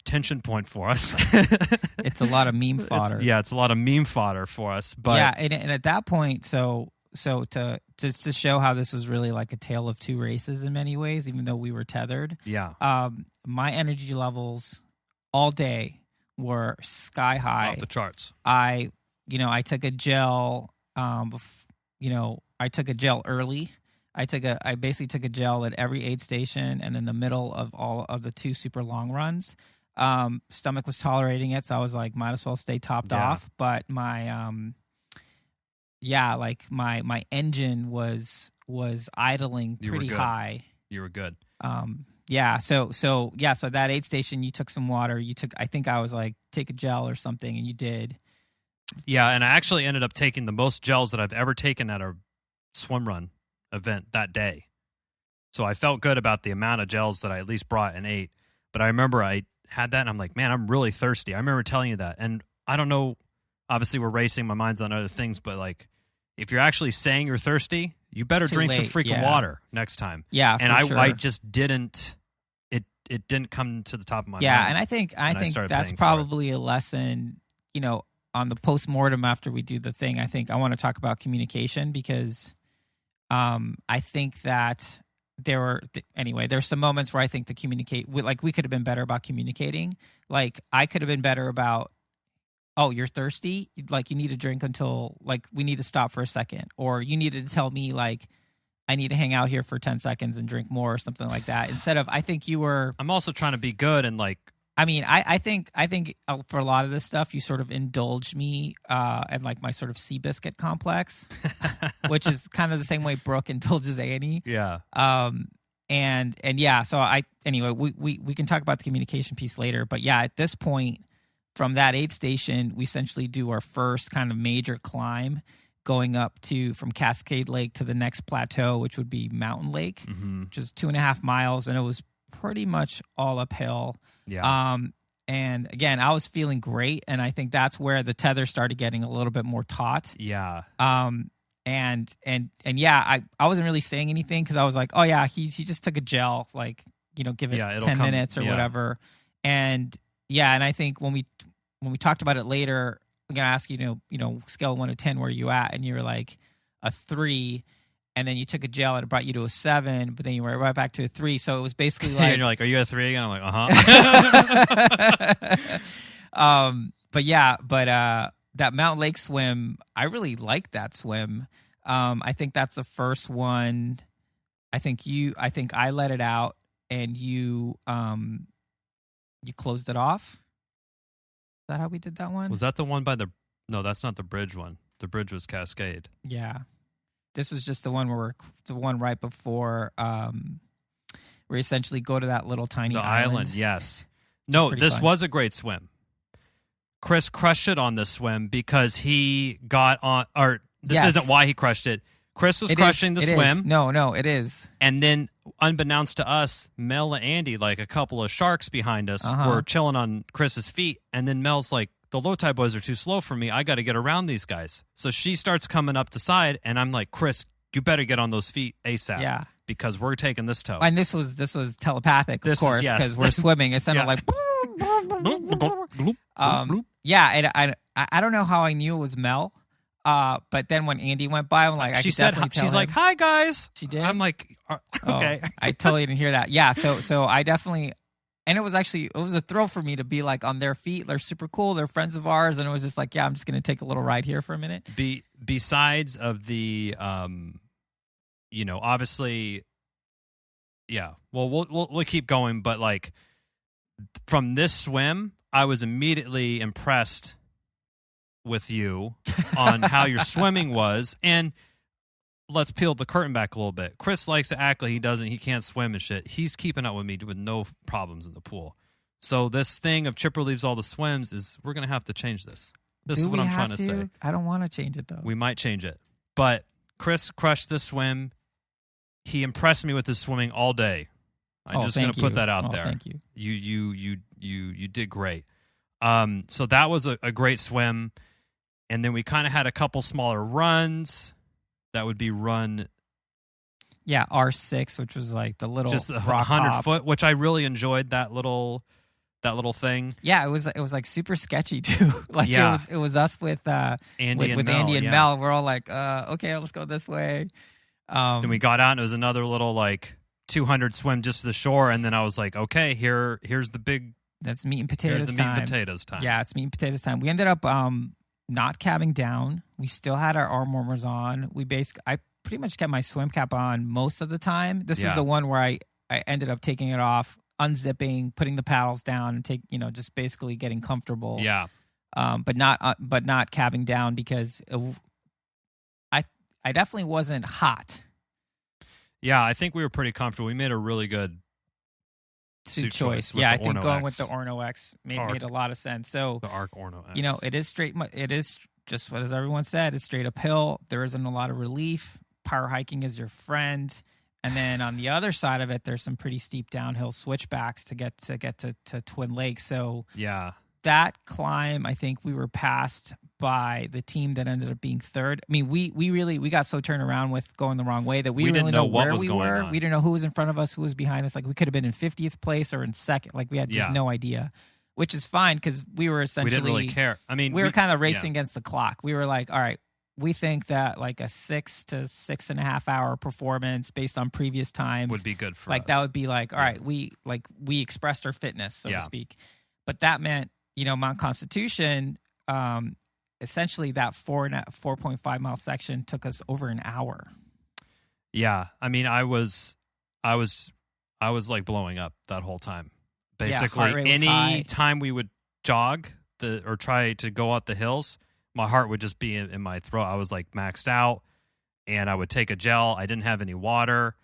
tension point for us. It's a lot of meme fodder. It's a lot of meme fodder for us. But yeah, and at that point, so to show how this was really like a tale of two races in many ways, even though we were tethered. Yeah. My energy levels all day were sky high. Off the charts. I took a gel. I took a gel early. I basically took a gel at every aid station and in the middle of all of the 2 super long runs. Stomach was tolerating it, so I was like, might as well stay topped off. But my my engine was idling pretty high. You were good. So that aid station, you took some water. I think I was like, take a gel or something, and you did. Yeah, and I actually ended up taking the most gels that I've ever taken at a swim run event that day. So I felt good about the amount of gels that I at least brought and ate. But I remember I had that, and I'm like, man, I'm really thirsty. I remember telling you that. And I don't know, obviously we're racing, my mind's on other things, but like, if you're actually saying you're thirsty, you better drink some freaking water next time. Yeah, and sure. I just didn't. It didn't come to the top of my mind. Yeah, and I think that's probably a lesson, on the post-mortem after we do the thing. I think I want to talk about communication, because I think that there's some moments where I think we could have been better about communicating. Like, I could have been better about, oh, you're thirsty? Like, you need to drink until, like, we need to stop for a second. Or you needed to tell me, like, I need to hang out here for 10 seconds and drink more or something like that. Instead of, I think you were... I'm also trying to be good and, like... I mean, I think for a lot of this stuff, you sort of indulged me and, like, my sort of Seabiscuit complex, which is kind of the same way Brooke indulges Annie. Yeah. And yeah, so we can talk about the communication piece later. But yeah, at this point, from that aid station, we essentially do our first kind of major climb, going up from Cascade Lake to the next plateau, which would be Mountain Lake, which is 2.5 miles, and it was pretty much all uphill. Yeah. And again, I was feeling great, and I think that's where the tether started getting a little bit more taut. Yeah. And yeah, I wasn't really saying anything, because I was like, oh yeah, he just took a gel, like, give it 10 minutes or whatever. And yeah, and I think when we talked about it later, I'm gonna ask you, scale of 1 to 10, where you at? And you were like a 3, and then you took a gel and it brought you to a 7, but then you were right back to a 3. So it was basically like, and you're like, are you at 3 again? I'm like, that Mountain Lake swim, I really liked that swim. I think that's the first one. I think I let it out, and you closed it off. Is that how we did that one? Was that the one by no, that's not the bridge one. The bridge was Cascade. Yeah. This was just the one right before we essentially go to that little tiny island. Yes. No, this was a great swim. Chris crushed it on this swim because he got on, or this isn't why he crushed it. Chris was crushing the swim. No, it is. And then, unbeknownst to us, Mel and Andy, like a couple of sharks behind us, were chilling on Chris's feet. And then Mel's like, the Löw Tide Böyz are too slow for me. I got to get around these guys. So she starts coming up the side, and I'm like, Chris, you better get on those feet ASAP. Yeah. Because we're taking this tow. And this was telepathic, of course, because we're swimming. It sounded like. Yeah, and I don't know how I knew it was Mel. But then when Andy went by, I'm like, she's like, "Hi guys." She did. I'm like, okay. I totally didn't hear that. Yeah, so I definitely, and it was a thrill for me to be like on their feet. They're super cool. They're friends of ours, and it was just like, yeah, I'm just gonna take a little ride here for a minute. Besides of the, obviously, yeah. Well, we'll keep going, but like from this swim, I was immediately impressed with you on how your swimming was. And let's peel the curtain back a little bit. Chris likes to act like he can't swim and shit. He's keeping up with me with no problems in the pool. So this thing of Chipper leaves all the swims we're going to have to change this. This is what I'm trying to say. I don't want to change it though. We might change it. But Chris crushed this swim. He impressed me with his swimming all day. I'm just going to put that out there. Thank you. You did great. So that was a great swim. And then we kind of had a couple smaller runs that would be run. Yeah, R6, which was like the little just rock 100 foot, which I really enjoyed that little thing. Yeah, it was like super sketchy too. Like it was us with Andy and Mel. We're all like, okay, let's go this way. Then we got out and it was another little like 200 swim just to the shore, and then I was like, okay, here's the big. That's meat and potatoes. Here's the meat and potatoes time. Yeah, it's meat and potatoes time. We ended up not cabbing down. We still had our arm warmers on. I pretty much kept my swim cap on most of the time. This was the one where I ended up taking it off, unzipping, putting the paddles down, and just basically getting comfortable. Yeah. But not cabbing down because I definitely wasn't hot. Yeah, I think we were pretty comfortable. We made a really good suit choice. Yeah, I think going with the Orno X made a lot of sense. So the Arc Orno X. It is straight. It is just what as everyone said. It's straight uphill. There isn't a lot of relief. Power hiking is your friend. And then on the other side of it, there's some pretty steep downhill switchbacks to get to Twin Lakes. So yeah, that climb, I think we were passed by the team that ended up being third. I mean, we got so turned around with going the wrong way that we didn't really know where we were. We didn't know who was in front of us, who was behind us. Like we could have been in 50th place or in second. Like we had just no idea, which is fine because we were essentially we didn't really care. I mean, we were kind of racing against the clock. We were like, all right, we think that like a 6 to 6.5 hour performance based on previous times would be good for us. That would be like, all right, we expressed our fitness, so to speak. But that meant, Mount Constitution, essentially that 4.5 mile section took us over an hour. Yeah. I mean, I was like blowing up that whole time. Basically, any time we would jog or try to go up the hills, my heart would just be in my throat. I was like maxed out, and I would take a gel. I didn't have any water.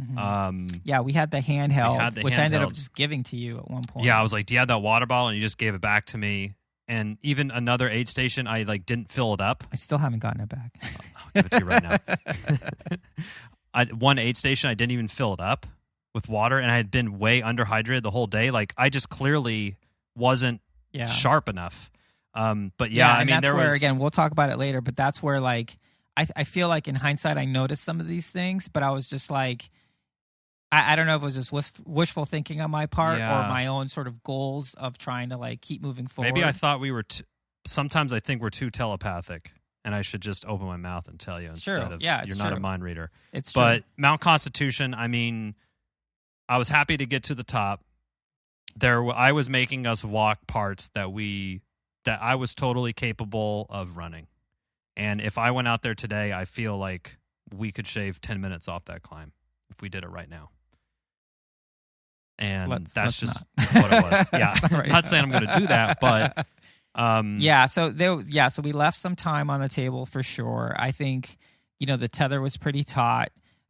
Mm-hmm. We had the handheld, which I ended up just giving to you at one point. Yeah, I was like, "Do you have that water bottle?" And you just gave it back to me. And even another aid station, I didn't fill it up. I still haven't gotten it back. I'll give it to you right now. One aid station, I didn't even fill it up with water, and I had been way underhydrated the whole day. Like I just clearly wasn't sharp enough. But I mean, that's where again we'll talk about it later. But that's where like I feel like in hindsight I noticed some of these things, but I was just like. I don't know if it was just wishful thinking on my part or my own sort of goals of trying to like keep moving forward. Maybe I thought we were. Sometimes I think we're too telepathic, and I should just open my mouth and tell you instead of you're not a mind reader. It's but true. Mount Constitution. I mean, I was happy to get to the top. I was making us walk parts that I was totally capable of running, and if I went out there today, I feel like we could shave 10 minutes off that climb if we did it right now. And that's just what it was. Yeah, not saying I'm going to do that, but so we left some time on the table for sure. I think the tether was pretty taut.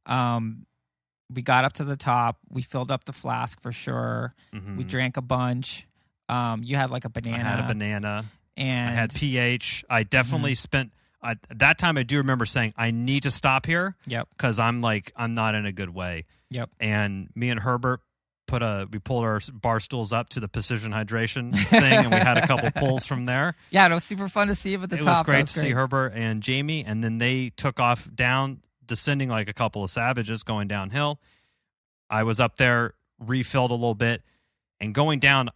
We got up to the top. We filled up the flask for sure. Mm-hmm. We drank a bunch. You had like a banana. I had a banana, and I had pH. I definitely spent. At that time, I do remember saying, I need to stop here. Yep. Because I'm not in a good way. Yep. And me and Herbert pulled our bar stools up to the precision hydration thing, and we had a couple pulls from there. Yeah, it was super fun to see him at the top. It was great to see Herbert and Jamie, and then they took off down, descending like a couple of savages going downhill. I was up there, refilled a little bit, and going down.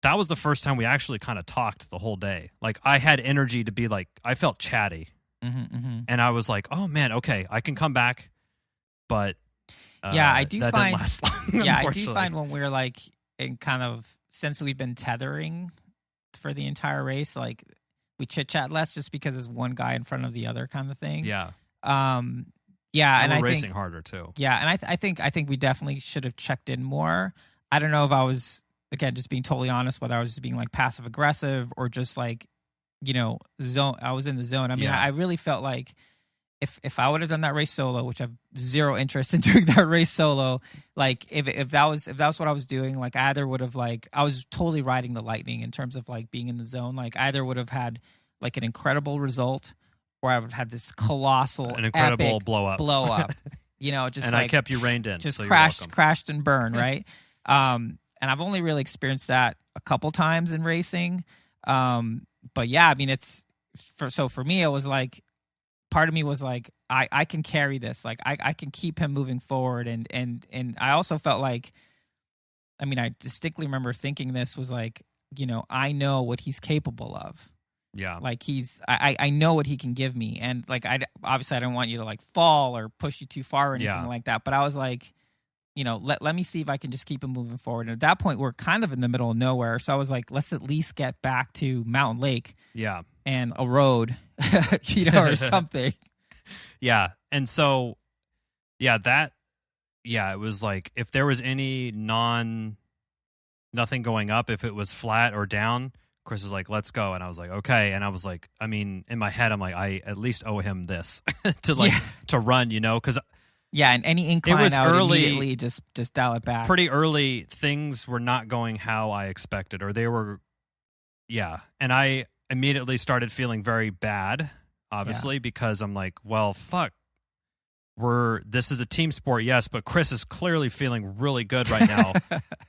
That was the first time we actually kind of talked the whole day. Like, I had energy to be like, I felt chatty. And I was like, oh man, okay, I can come back. But yeah, I do that find didn't last long. Yeah, I do find when we're like in kind of, since we've been tethering for the entire race, like we chit chat less just because there's one guy in front of the other kind of thing. Yeah. Yeah, and we're I racing think harder too. Yeah, and I think we definitely should have checked in more. I don't know if I was, again, just being totally honest, whether I was just being like passive aggressive or just like, zone. I was in the zone. I mean, I really felt like if I would have done that race solo, which I have zero interest in doing that race solo, like if that was what I was doing, like I either would have like, I was totally riding the lightning in terms of like being in the zone. Like I either would have had like an incredible result, or I would have had this colossal, an incredible epic blow up. Just and like, I kept you reined in. Just so crashed and burned, right? And I've only really experienced that a couple times in racing. But yeah, I mean, for me, it was like, part of me was like, I can carry this. Like I can keep him moving forward. And I also felt like, I mean, I distinctly remember thinking this was like, I know what he's capable of. Yeah. Like I know what he can give me. And like, obviously I don't want you to like fall or push you too far or anything like that. But I was like, let me see if I can just keep him moving forward. And at that point, we're kind of in the middle of nowhere. So I was like, let's at least get back to Mountain Lake. Yeah. And a road, or something. Yeah. And so, it was like, if there was any nothing going up, if it was flat or down, Chris was like, let's go. And I was like, okay. And I was like, I mean, in my head, I'm like, I at least owe him this to run, because yeah, and any incline, it was I would early, immediately just dial it back. Pretty early, things were not going how I expected, or they were, and I immediately started feeling very bad, obviously, because I'm like, well, fuck, this is a team sport, yes, but Chris is clearly feeling really good right now,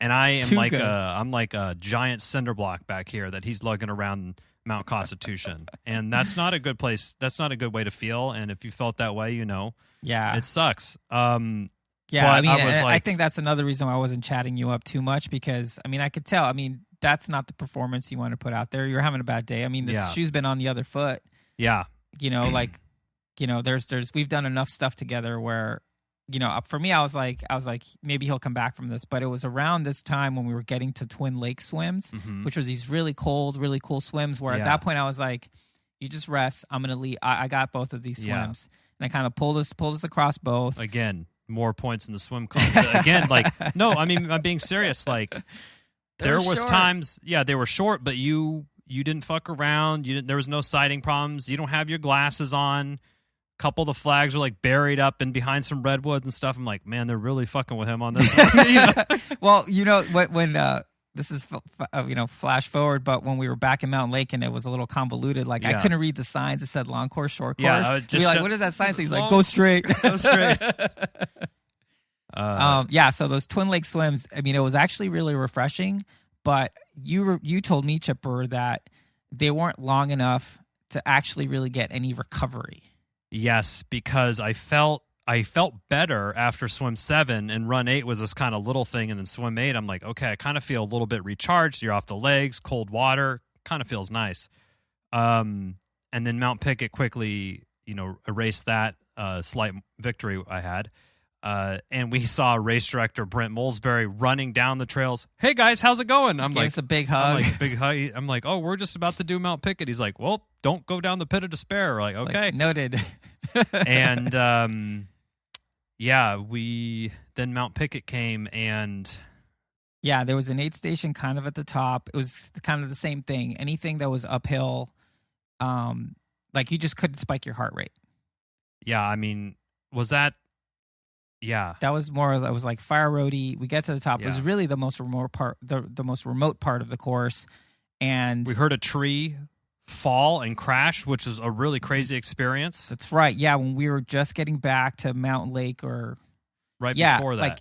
and I am I'm like a giant cinder block back here that he's lugging around Mount Constitution, and that's not a good place. That's not a good way to feel, and if you felt that way, it sucks. I mean, I think that's another reason why I wasn't chatting you up too much, because I mean, I could tell. I mean, that's not the performance you want to put out there. You're having a bad day. I mean, the shoe's been on the other foot. Yeah. There's we've done enough stuff together where, for me, I was like, maybe he'll come back from this. But it was around this time when we were getting to Twin Lake swims, which was these really cold, really cool swims where at that point I was like, you just rest. I'm going to leave. I got both of these swims. And I kind of pulled us across both. Again, more points in the swim comp. Again, like, no, I mean, I'm being serious. Like, there was times, they were short, but you didn't fuck around. There was no sighting problems. You don't have your glasses on. A couple of the flags are like buried up and behind some redwoods and stuff. I'm like, man, they're really fucking with him on this one. Well, when this is, flash forward, but when we were back in Mountain Lake and it was a little convoluted, like I couldn't read the signs. It said long course, short course. Yeah, what does that sign say? He's like, go straight. Go straight. So those Twin Lake swims, I mean, it was actually really refreshing, but you told me, Chipper, that they weren't long enough to actually really get any recovery. Yes, because I felt better after swim 7, and run 8 was this kind of little thing, and then swim 8, I'm like, okay, I kind of feel a little bit recharged. You're off the legs, cold water, kind of feels nice. And then Mount Pickett quickly, erased that slight victory I had. And we saw race director Brent Molesbury running down the trails. Hey guys, how's it going? I'm like, it's a big hug. I'm like, oh, we're just about to do Mount Pickett. He's like, well, don't go down the pit of despair. We're like, okay, like, noted. And then Mount Pickett came, and there was an aid station kind of at the top. It was kind of the same thing. Anything that was uphill, like you just couldn't spike your heart rate. Yeah, I mean, was that? Yeah, that was like fire roadie. We get to the top. It was really the most remote part, the most remote part of the course, and we heard a tree fall and crash, which was a really crazy experience. That's right. Yeah, when we were just getting back to Mountain Lake, or before that, like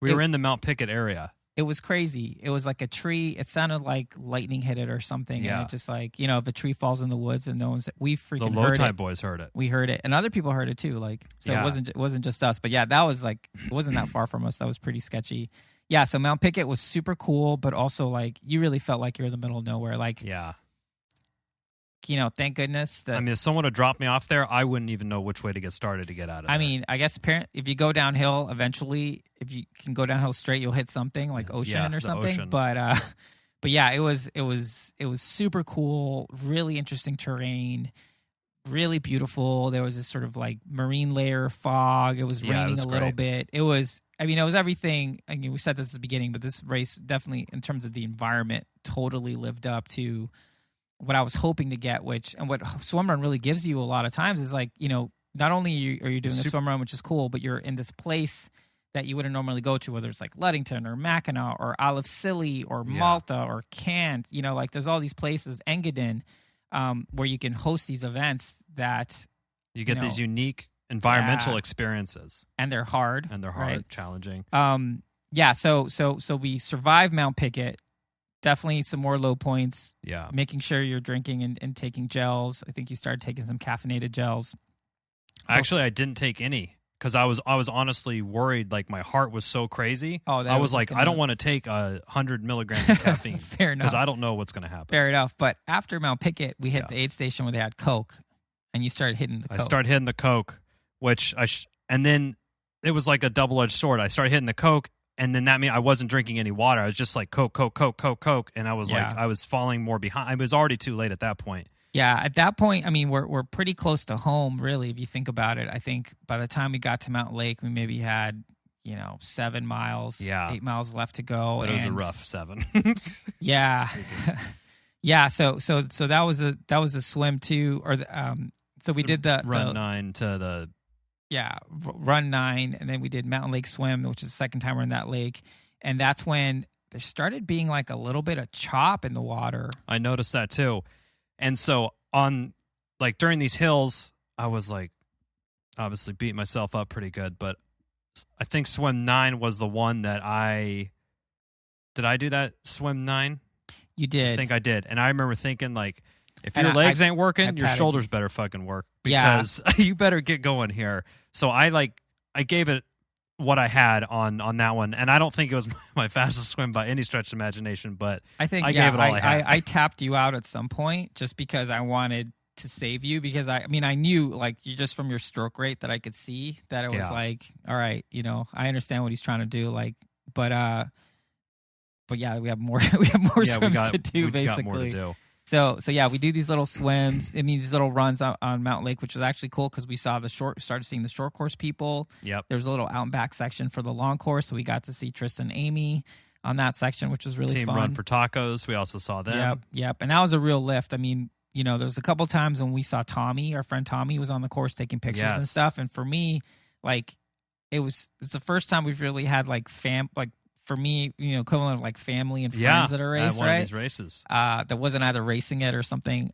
We were in the Mount Pickett area. It was crazy. It was like a tree. It sounded like lightning hit it or something. Yeah. And it just like, if a tree falls in the woods and no one's, we freaking The heard Löw Tide it. Böyz heard it. We heard it. And other people heard it too. Like, so Yeah. it wasn't just us. But yeah, that was like, it wasn't that far from us. That was pretty sketchy. Yeah. So Mount Pickett was super cool, but also like, you really felt like you're in the middle of nowhere. Like, Yeah. Thank goodness that. I mean, if someone had dropped me off there, I wouldn't even know which way to get started to get out of there. I mean, I guess if you go downhill, eventually, if you can go downhill straight, you'll hit something like ocean or something. Ocean. But yeah, it was super cool, really interesting terrain, really beautiful. There was this sort of like marine layer fog. It was raining a little bit. It was everything. I mean, we said this at the beginning, but this race definitely, in terms of the environment, totally lived up to what I was hoping to get, and what Swimrun really gives you a lot of times is like, not only are you doing a swim run, which is cool, but you're in this place that you wouldn't normally go to, whether it's like Ludington or Mackinac or Isle of Scilly or Malta or Cant, like there's all these places, Engadin, where you can host these events that you get these unique environmental experiences. And they're hard. Right? Challenging. So we survived Mount Pickett. Definitely some more low points. Yeah. Making sure you're drinking and taking gels. I think you started taking some caffeinated gels. Actually, I didn't take any because I was honestly worried. Like my heart was so crazy. I was like, I don't want to take 100 milligrams of caffeine. Fair enough. Because I don't know what's going to happen. Fair enough. But after Mount Pickett, we hit the aid station where they had Coke, and you started hitting the Coke. I started hitting the Coke, which and then it was like a double-edged sword. I started hitting the Coke. And then that meant I wasn't drinking any water. I was just like Coke. And I was like, I was falling more behind. I was already too late at that point. Yeah, at that point, I mean, we're pretty close to home, really, if you think about it. I think by the time we got to Mountain Lake, we maybe had, 7 miles, 8 miles left to go. But it was a rough 7. Yeah. Yeah, so that was a swim too, or so we did the Run 9 to the... Yeah, Run 9, and then we did Mountain Lake Swim, which is the second time we're in that lake. And that's when there started being like a little bit of chop in the water. I noticed that too. And so during these hills, I was like obviously beating myself up pretty good. But I think Swim 9 was the one that did I do that Swim 9? You did. I think I did. And I remember thinking like, if your legs ain't working, your shoulders better fucking work because you better get going here. So I gave it what I had on that one, and I don't think it was my fastest swim by any stretch of imagination, but I gave it all I had. I tapped you out at some point just because I wanted to save you because I knew like you just from your stroke rate that I could see that it was like, all right, I understand what he's trying to do, like, but yeah, we have more swims to do basically. Got more to do. So yeah, we do these little swims. It means these little runs on Mountain Lake, which was actually cool because we saw started seeing the short course people. Yep. There's a little out and back section for the long course, so we got to see Tristan and Amy on that section, which was really Team fun. Run for Tacos, we also saw them. Yep. And that was a real lift. I mean, there's a couple times when we saw Tommy, our friend Tommy, was on the course taking pictures and stuff. And for me, like, it's the first time we've really had for me, equivalent of like family and friends at a race, one right? Of these races. That wasn't either racing it or something.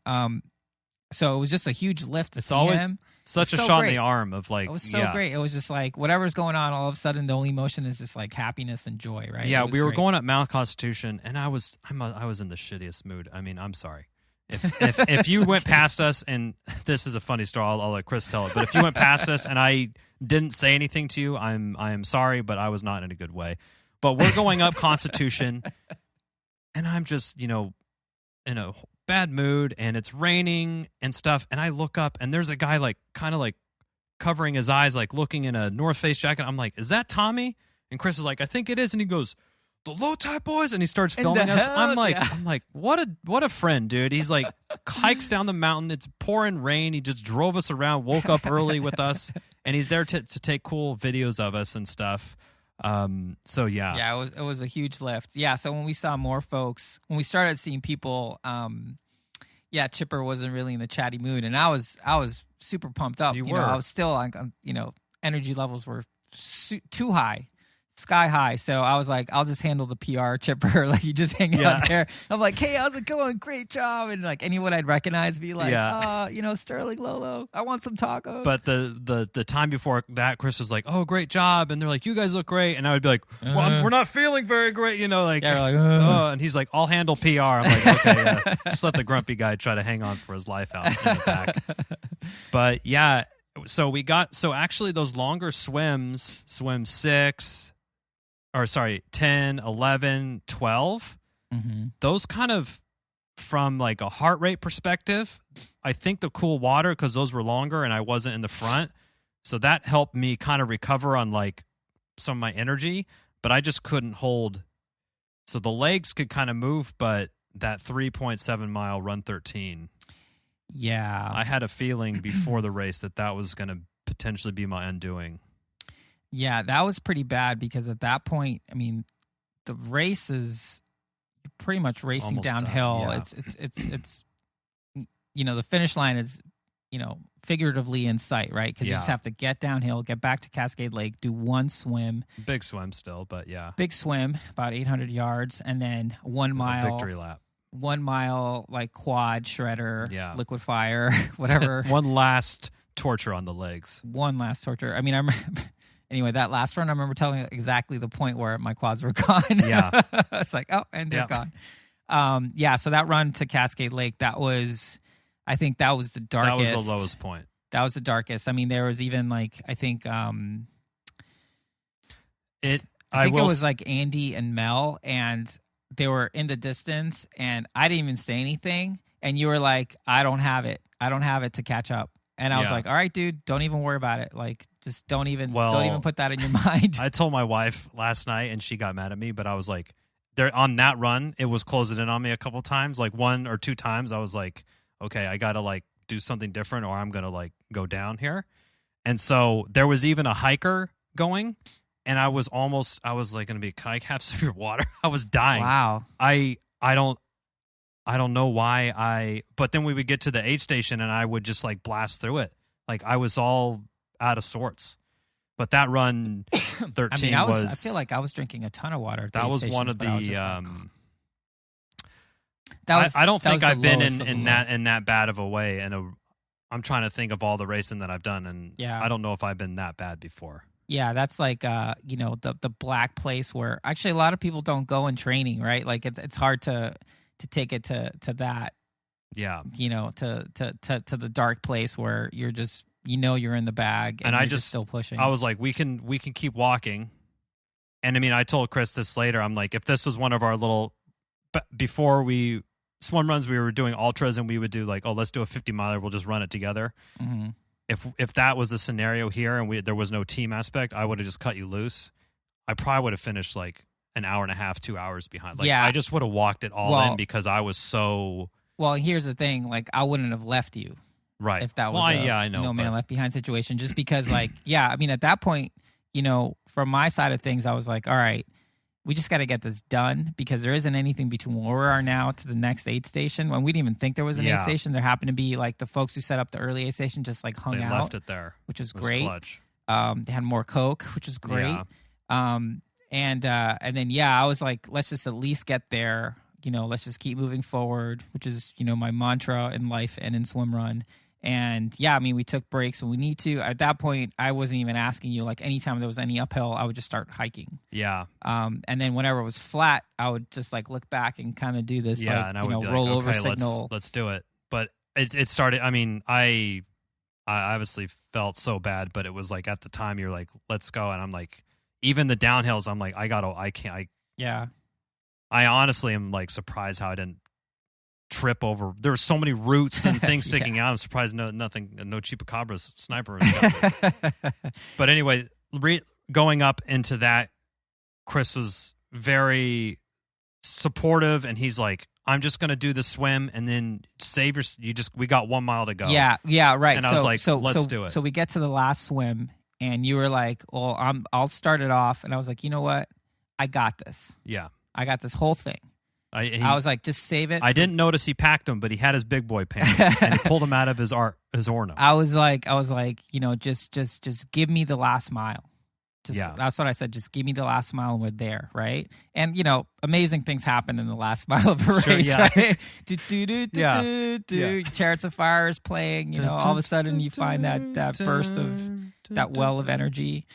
So it was just a huge lift to see him. Such a shot in the arm of like. It was so great. It was just like whatever's going on, all of a sudden the only emotion is just like happiness and joy, right? Yeah, we were going up Mount Constitution, and I was in the shittiest mood. I mean, I'm sorry. If you went past us, and this is a funny story, I'll let Chris tell it. But if you went past us and I didn't say anything to you, I am sorry, but I was not in a good way. But we're going up Constitution, and I'm just, in a bad mood, and it's raining and stuff. And I look up, and there's a guy like kind of like covering his eyes, like looking in a North Face jacket. I'm like, is that Tommy? And Chris is like, I think it is. And he goes, the Löw Tide Böyz, and he starts filming us. I'm like, what a friend, dude. He's like hikes down the mountain. It's pouring rain. He just drove us around, woke up early with us, and he's there to take cool videos of us and stuff. So yeah, it was a huge lift. Yeah, so when we saw more folks, when we started seeing people, Chipper wasn't really in the chatty mood, and I was super pumped up. I was still on, energy levels were too high. sky high. So I was like, I'll just handle the PR chipper. Like, you just hang out there. I'm like, hey, how's it going? Great job. And like anyone I'd recognize be like, Sterling Lolo, I want some tacos. But the time before that, Chris was like, oh, great job. And they're like, you guys look great. And I would be like, well, we're not feeling very great. And he's like, I'll handle PR. I'm like, okay, just let the grumpy guy try to hang on for his life out in the back. But yeah, so actually those longer swims, swim 10, 11, 12, those kind of, from like a heart rate perspective, I think the cool water, because those were longer and I wasn't in the front, so that helped me kind of recover on like some of my energy, but I just couldn't hold. So the legs could kind of move, but that 3.7 mile run 13, I had a feeling before the race that was going to potentially be my undoing. Yeah, that was pretty bad, because at that point, I mean, the race is pretty much racing almost downhill. done, It's the finish line is, figuratively in sight, right? Because you just have to get downhill, get back to Cascade Lake, do one swim. Big swim still, but yeah. Big swim, about 800 yards, and then 1 mile. Victory lap. 1 mile, like quad shredder, liquid fire, whatever. One last torture on the legs. One last torture. I mean, I remember, anyway, that last run, I remember telling exactly the point where my quads were gone. Yeah. It's like, oh, and they're gone. So that run to Cascade Lake, I think that was the darkest. That was the lowest point. That was the darkest. I mean, there was even like, I think it was like Andy and Mel, and they were in the distance, and I didn't even say anything, and you were like, I don't have it to catch up. And I was like, all right, dude, don't even worry about it. Like, just don't even put that in your mind. I told my wife last night, and she got mad at me, but I was like, there on that run, it was closing in on me a couple times, like 1 or 2 times. I was like, okay, I got to like do something different, or I'm going to like go down here. And so there was even a hiker going, and I was like going to be, can I have some of your water? I was dying. Wow. I don't know why but then we would get to the aid station and I would just like blast through it. Like I was all out of sorts. But that run 13 I feel like I was drinking a ton of water. That was one of the I don't think I've been in that bad of a way, and I'm trying to think of all the racing that I've done, and I don't know if I've been that bad before. Yeah, that's like the black place where actually a lot of people don't go in training, right? Like it's hard to take it to that. Yeah. To the dark place where you're just you're in the bag, and you're just still pushing. I was like, we can keep walking. And I mean, I told Chris this later. I'm like, if this was one of our little before we swim runs, we were doing ultras, and we would do like, oh, let's do a 50 miler. We'll just run it together. Mm-hmm. If that was the scenario here, and there was no team aspect, I would have just cut you loose. I probably would have finished like an hour and a half, 2 hours behind. Like, I just would have walked it all in because I was so. Well, here's the thing: like, I wouldn't have left you, right? If that was I know, no man left behind situation. Just because, like, I mean, at that point, from my side of things, I was like, all right, we just got to get this done, because there isn't anything between where we are now to the next aid station. When we didn't even think there was an aid station, there happened to be like the folks who set up the early aid station just like hung out. They left it there, which was great. Clutch. They had more Coke, which was great. Yeah. And then I was like, let's just at least get there. Let's just keep moving forward, which is my mantra in life and in swim run. And I mean, we took breaks when we need to. At that point, I wasn't even asking you. Like, anytime there was any uphill, I would just start hiking. Yeah. And then whenever it was flat, I would just like look back and kind of do this, and I would be roll like, over okay, signal. Let's do it. But it started. I mean, I obviously felt so bad, but it was like at the time you're like, let's go, and I'm like, even the downhills, I'm like, I honestly am like surprised how I didn't trip over. There were so many roots and things sticking out. I'm surprised no Chupacabras sniper. But anyway, going up into that, Chris was very supportive, and he's like, I'm just going to do the swim, and then we got 1 mile to go. Yeah, right. And I was like, let's do it. So we get to the last swim, and you were like, well, I'll start it off. And I was like, you know what? I got this. Yeah. I got this whole thing. I was like, just save it. I didn't notice he packed them, but he had his big boy pants, and he pulled them out of his Orno. I was like, just give me the last mile. That's what I said. Just give me the last mile and we're there, right? And, amazing things happen in the last mile of a race, right? Chariots of Fire is playing, all of a sudden you find that burst of that well of energy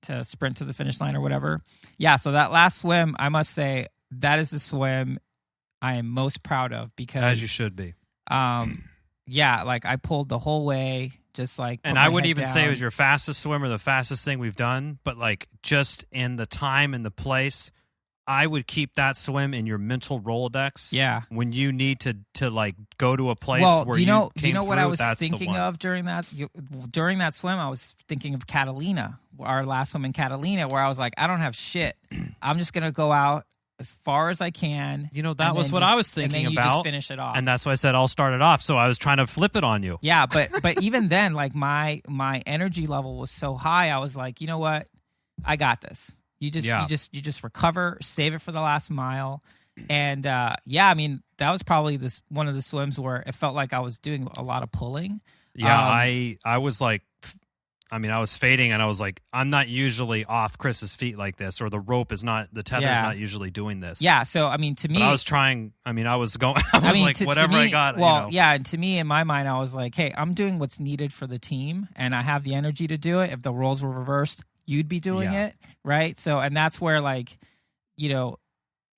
to sprint to the finish line or whatever. Yeah, so that last swim, I must say, that is the swim I am most proud of because... As you should be. I pulled the whole way, just like... And I wouldn't even say it was your fastest swim or the fastest thing we've done, but like just in the time and the place, I would keep that swim in your mental Rolodex. Yeah. When you need to like go to a place where you know through, what I was thinking of during that swim? I was thinking of Catalina, our last swim in Catalina, where I was like, I don't have shit. I'm just going to go out as far as I can. That was what I was thinking and then about. You just finish it off. And that's why I said I'll start it off. So I was trying to flip it on you. Yeah, but even then, like my energy level was so high, I was like, you know what? I got this. You just recover, save it for the last mile. And I mean, that was probably one of the swims where it felt like I was doing a lot of pulling. Yeah, I was like, I was fading and I was like, I'm not usually off Chris's feet like this, or the tether's not usually doing this. Yeah, so I mean, to me, but I was trying. I was going. Whatever I got. Well, yeah, and to me, in my mind, I was like, hey, I'm doing what's needed for the team, and I have the energy to do it. If the roles were reversed, you'd be doing it, right? So, and that's where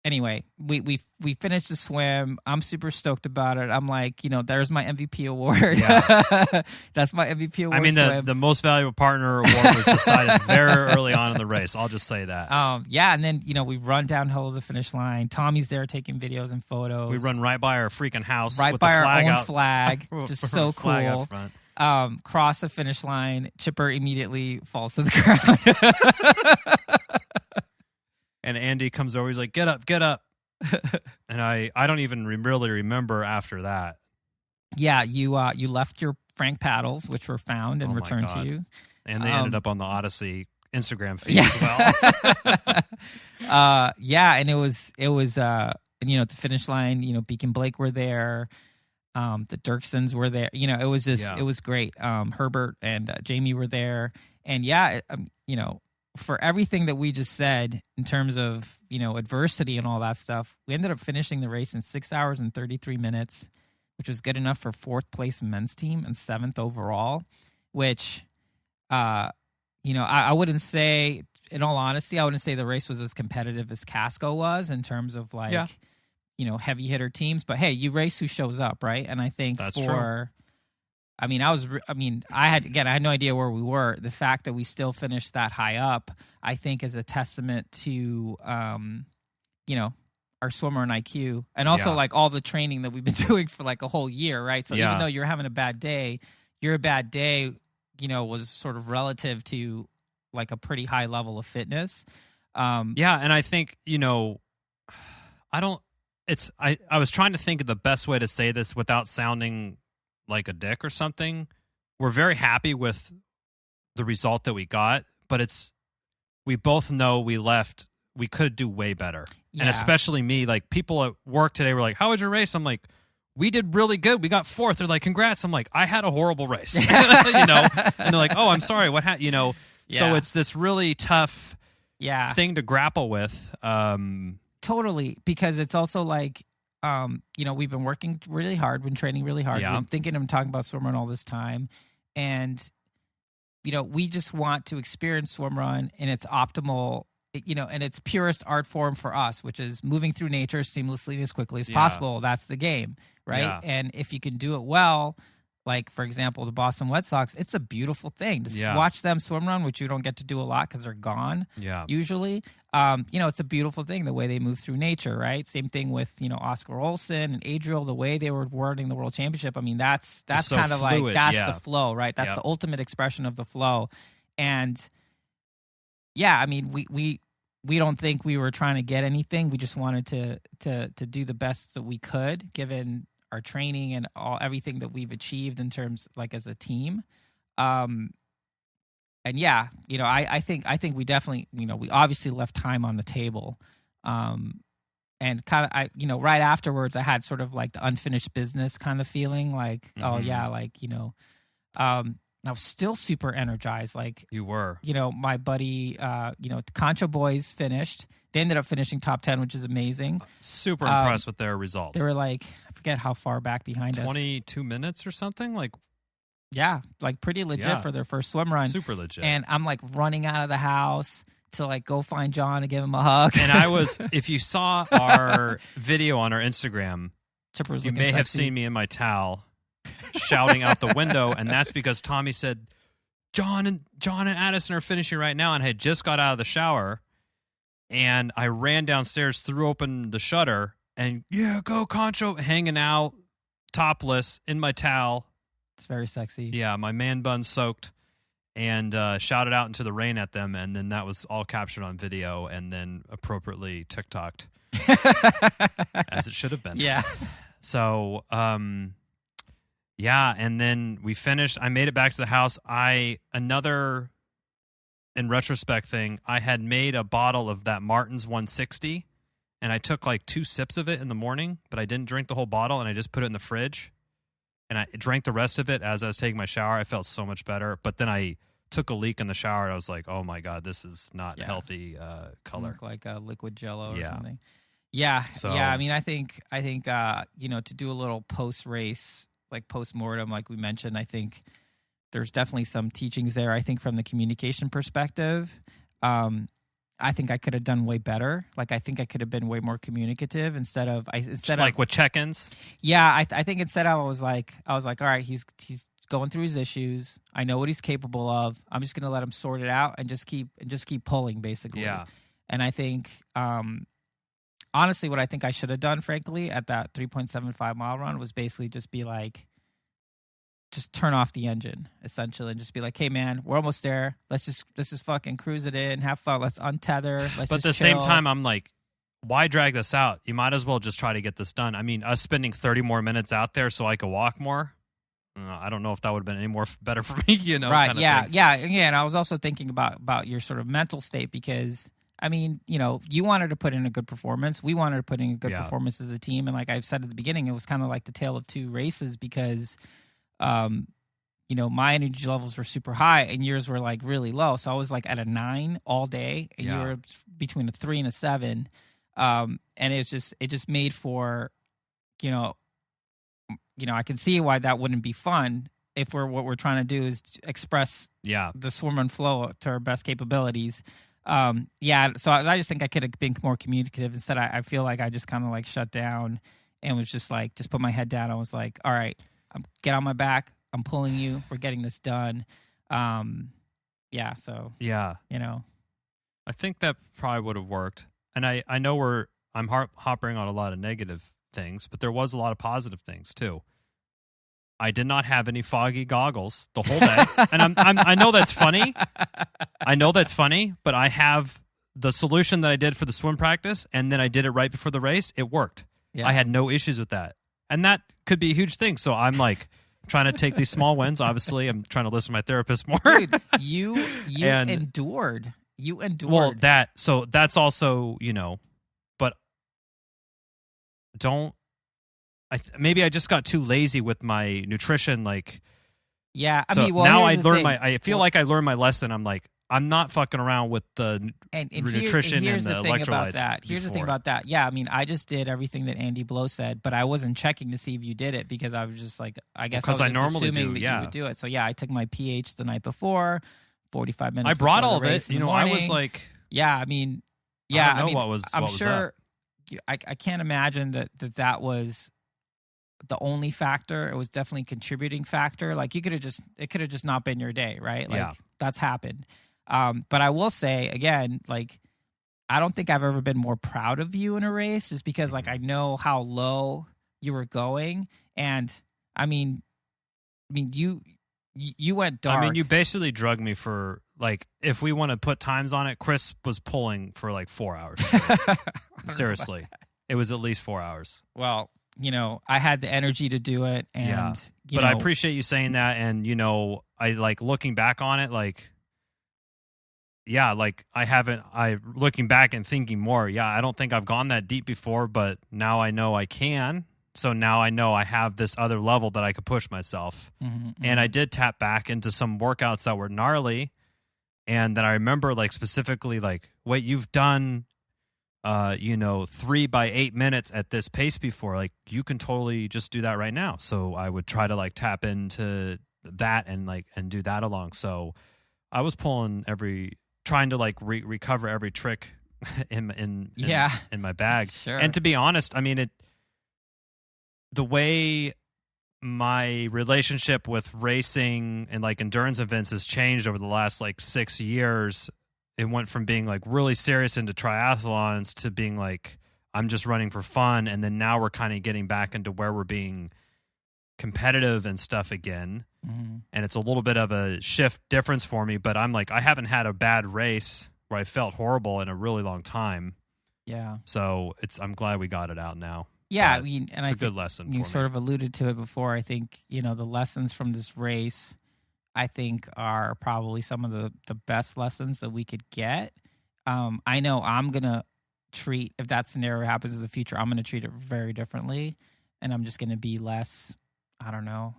anyway, we finished the swim. I'm super stoked about it. I'm like, there's my MVP award. Yeah. That's my MVP award. The most valuable partner award was decided very early on in the race. I'll just say that. And then, we run downhill to the finish line. Tommy's there taking videos and photos. We run right by our freaking house. Right with by the flag our own flag. Just so cool. Cross the finish line. Chipper immediately falls to the ground. And Andy comes over. He's like, "Get up, get up!" And I don't even really remember after that. Yeah, you left your Frank paddles, which were found and returned to you, and they ended up on the Odyssey Instagram feed as well. And it was at the finish line. Beacon Blake were there. The Dirksons were there. It was just it was great. Herbert and Jamie were there, and for everything that we just said in terms of, adversity and all that stuff, we ended up finishing the race in 6 hours and 33 minutes, which was good enough for 4th place men's team and 7th overall, which, I wouldn't say, in all honesty, I wouldn't say the race was as competitive as Casco was in terms of heavy hitter teams, but hey, you race who shows up, right? And I think that's true. I had no idea where we were. The fact that we still finished that high up, I think, is a testament to, our swimmer and IQ, and also all the training that we've been doing for a whole year, right? So even though you're having a bad day, your bad day, was sort of relative to a pretty high level of fitness. And I think I was trying to think of the best way to say this without sounding like a dick or something. We're very happy with the result that we got, but we both know we could do way better. Yeah. And especially me, people at work today were like, how was your race? I'm like, we did really good. We got 4th. They're like, congrats. I'm like, I had a horrible race. And they're like, oh, I'm sorry. What happened? So it's this really tough thing to grapple with. Totally. Because it's also we've been working really hard, been training really hard. Yeah. We've been thinking and talking about swimrun all this time. And, we just want to experience swimrun in its optimal, in its purest art form for us, which is moving through nature seamlessly and as quickly as possible. That's the game, right? Yeah. And if you can do it well, for example, the Boston Red Sox, it's a beautiful thing to watch them swim run, which you don't get to do a lot because they're gone usually. It's a beautiful thing, the way they move through nature, right? Same thing with, Oscar Olsen and Adriel, the way they were wording the World Championship. I mean, that's so kind of fluid, the flow, right? That's the ultimate expression of the flow. And we don't think we were trying to get anything. We just wanted to do the best that we could, given our training and everything that we've achieved in terms as a team. I think we definitely, we obviously left time on the table. And kind of, right afterwards I had sort of the unfinished business kind of feeling and I was still super energized. Like, You were. My buddy, Concha Boyz finished. They ended up finishing top 10, which is amazing. Super impressed with their result. They were like, I forget how far back behind us. 22 minutes or something? Like, yeah, like pretty legit for their first swim run. Super legit. And I'm like running out of the house to like go find John and give him a hug. And I was, if you saw our video on our Instagram, Chipper you may have seen me in my towel shouting out the window, and that's because Tommy said, John and Addison are finishing right now, and I had just got out of the shower, and I ran downstairs, threw open the shutter, and go Concho, hanging out, topless, in my towel. It's very sexy. Yeah, my man bun soaked, and shouted out into the rain at them, and then that was all captured on video, and then appropriately TikToked, as it should have been. Yeah. So, yeah, and then we finished. I made it back to the house. Another, in retrospect thing, I had made a bottle of that Martin's 160, and I took like 2 sips of it in the morning, but I didn't drink the whole bottle, and I just put it in the fridge, and I drank the rest of it as I was taking my shower. I felt so much better, but then I took a leak in the shower, and I was like, oh my God, this is not healthy color. Look like a liquid Jello or Yeah. something. Yeah, So- yeah. I mean, I think to do a little post race, like post mortem, like we mentioned, I think there's definitely some teachings there. I think from the communication perspective, I think I could have done way better. Like, I think I could have been way more communicative instead of with check-ins. Yeah, I think instead I was like, all right, he's going through his issues. I know what he's capable of. I'm just gonna let him sort it out and just keep pulling, basically. Yeah. And I think, honestly, what I think I should have done, frankly, at that 3.75 mile run was basically just be like, just turn off the engine, essentially, and just be like, hey, man, we're almost there. Let's just fucking cruise it in, have fun. Let's untether. But at the same time, I'm like, why drag this out? You might as well just try to get this done. I mean, us spending 30 more minutes out there so I could walk more, I don't know if that would have been any more better for me, Right, kind of yeah, thing. yeah. And I was also thinking about your sort of mental state because, I mean, you wanted to put in a good performance. We wanted to put in a good performance as a team. And like I've said at the beginning, it was kind of like the tale of two races because, my energy levels were super high and yours were like really low. So I was like at a 9 all day and you were between a 3 and a 7. And it just made for, I can see why that wouldn't be fun if what we're trying to do is express the swim run flow to our best capabilities. So I just think I could have been more communicative. Instead, I feel like I just kind of like shut down and was just like, just put my head down. I was like, all right, get on my back. I'm pulling you. We're getting this done. So. Yeah. I think that probably would have worked. And I know I'm hopping on a lot of negative things, but there was a lot of positive things too. I did not have any foggy goggles the whole day. And I know that's funny. But I have the solution that I did for the swim practice, and then I did it right before the race. It worked. Yeah. I had no issues with that. And that could be a huge thing. So I'm like trying to take these small wins. Obviously, I'm trying to listen to my therapist more. Dude, you endured. You endured. Well, that's also, but maybe I just got too lazy with my nutrition. Like, yeah, now I learned I feel like I learned my lesson. I'm like, I'm not fucking around with the nutrition and the electrolytes. Here's the thing about that. Yeah, I just did everything that Andy Blow said, but I wasn't checking to see if you did it because I was just like, I guess because I was normally assuming do. that you would do it. So yeah, I took my pH the night before, 45 minutes. I brought before all the of race it. in the I morning. was like, yeah, I'm sure. I can't imagine that was the only factor. It was definitely a contributing factor. Like it could have just not been your day, right? Like that's happened. But I will say again, like I don't think I've ever been more proud of you in a race, just because like I know how low you were going, and you went dark. you basically drugged me for, like, if we want to put times on it, Chris was pulling for like 4 hours. Seriously. It was at least 4 hours. Well, I had the energy to do it, and I appreciate you saying that, and I like looking back on it, like, like looking back and thinking more, I don't think I've gone that deep before, but now I know I can So now I know I have this other level that I could push myself. And I did tap back into some workouts that were gnarly. And then I remember like specifically like, wait, you've done, 3 by 8 minutes at this pace before. Like you can totally just do that right now. So I would try to like tap into that and do that along. So I was trying to like recover every trick in my bag. Sure. And to be honest, I mean, the way my relationship with racing and like endurance events has changed over the last like 6 years. It went from being like really serious into triathlons to being like, I'm just running for fun. And then now we're kind of getting back into where we're being competitive and stuff again. And it's a little bit of a difference for me, but I'm like, I haven't had a bad race where I felt horrible in a really long time. Yeah. So I'm glad we got it out now. Yeah, But I mean, and it's I a good lesson you for sort me. of alluded to it before. I think, the lessons from this race, I think, are probably some of the best lessons that we could get. I know I'm going to treat, if that scenario happens in the future, I'm going to treat it very differently. And I'm just going to be less, I don't know,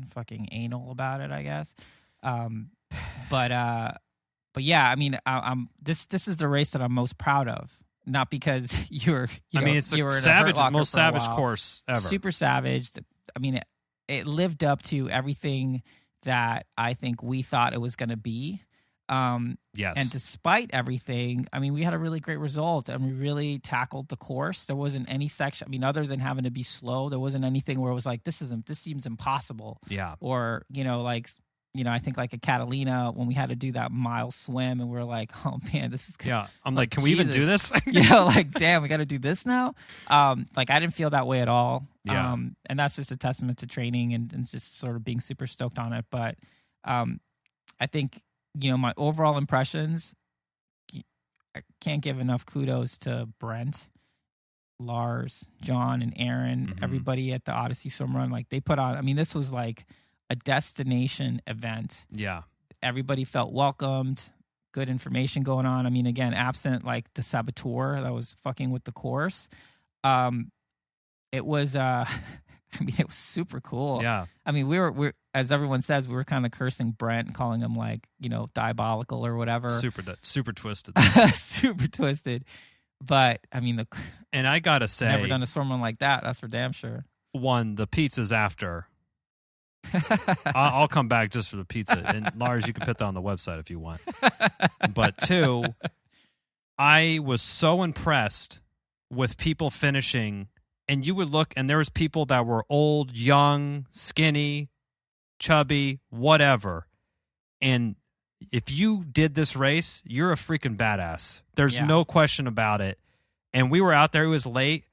fucking anal about it, I guess. But yeah, I mean, this is the race that I'm most proud of. Not because it's the most savage course ever. Super savage. I mean, it lived up to everything that I think we thought it was going to be. Yes. And despite everything, I mean, we had a really great result, and we really tackled the course. There wasn't any section. I mean, other than having to be slow, there wasn't anything where it was like, this seems impossible. Yeah. Or I think like a Catalina when we had to do that mile swim, and we were like, oh man, this is good. Yeah. I'm like, can we even do this? Like, damn, we got to do this now. Like I didn't feel that way at all. Yeah. And that's just a testament to training and just sort of being super stoked on it. But I think, my overall impressions, I can't give enough kudos to Brent, Lars, John, and Aaron, everybody at the Ödyssey Swim Run. Like they put on, I mean, this was like a destination event. Yeah. Everybody felt welcomed, good information going on. I mean, again, absent like the saboteur that was fucking with the course. It was, it was super cool. Yeah. I mean, we're as everyone says, we were kind of cursing Brent and calling him like, diabolical or whatever. Super twisted. Super twisted. But I mean, and I gotta say, never done a swim run like that. That's for damn sure. One, the pizza's after. I'll come back just for the pizza. And Lars, you can put that on the website if you want. But two, I was so impressed with people finishing, and you would look, and there was people that were old, young, skinny, chubby, whatever. And if you did this race, you're a freaking badass. There's no question about it. And we were out there. It was late.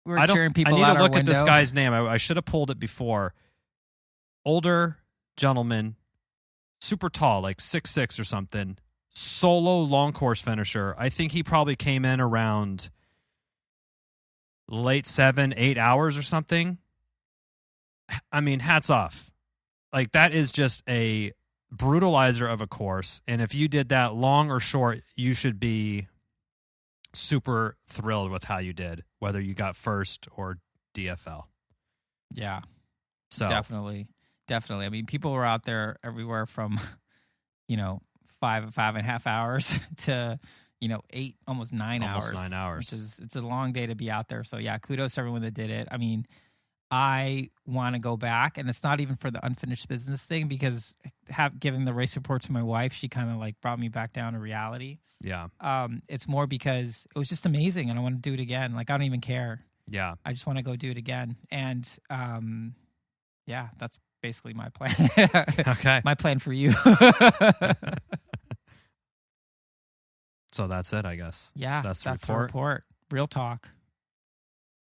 We were cheering people out I need to our look at this window. guy's name. I should have pulled it before. Older gentleman, super tall, like 6'6" or something. Solo long course finisher. I think he probably came in around late 7-8 hours or something. I mean, hats off. Like that is just a brutalizer of a course. And if you did that long or short, you should be super thrilled with how you did, whether you got first or DFL. Yeah. So Definitely. I mean, people were out there everywhere from, 5.5 hours to, 8, almost 9 almost hours. 9 hours. It's a long day to be out there. So yeah, kudos to everyone that did it. I mean, I want to go back, and it's not even for the unfinished business thing, because giving the race report to my wife, she kind of like brought me back down to reality. Yeah. It's more because it was just amazing, and I want to do it again. Like, I don't even care. Yeah. I just want to go do it again. And yeah, that's basically my plan. Okay. My plan for you. So that's it, I guess. Yeah, That's the the report. Real talk.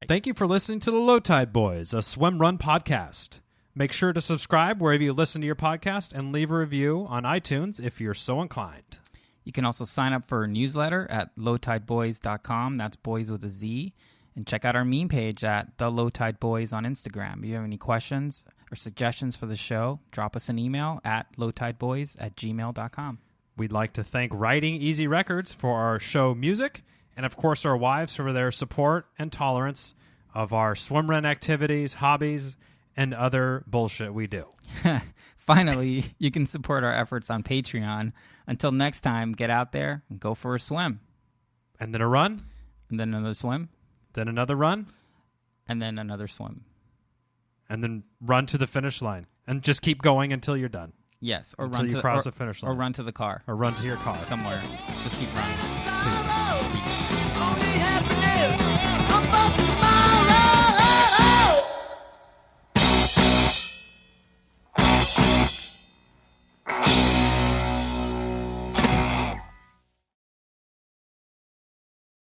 Thank you for listening to the Löw Tide Böyz, a swim run podcast. Make sure to subscribe wherever you listen to your podcast and leave a review on iTunes if you're so inclined. You can also sign up for a newsletter at lowtideboys.com. That's boys with a Z. And check out our meme page at the Löw Tide Böyz on Instagram. If you have any questions or suggestions for the show, drop us an email at lowtideboys@gmail.com. We'd like to thank Writing Easy Records for our show music, and of course our wives for their support and tolerance of our swim run activities, hobbies, and other bullshit we do. Finally, you can support our efforts on Patreon. Until next time, get out there and go for a swim. And then a run. And then another swim. Then another run. And then another swim. And then run to the finish line. And just keep going until you're done. Yes, or until run you to cross the finish line. Or run to the car. Or run to your car. Somewhere. Just keep running. Peace. Only happy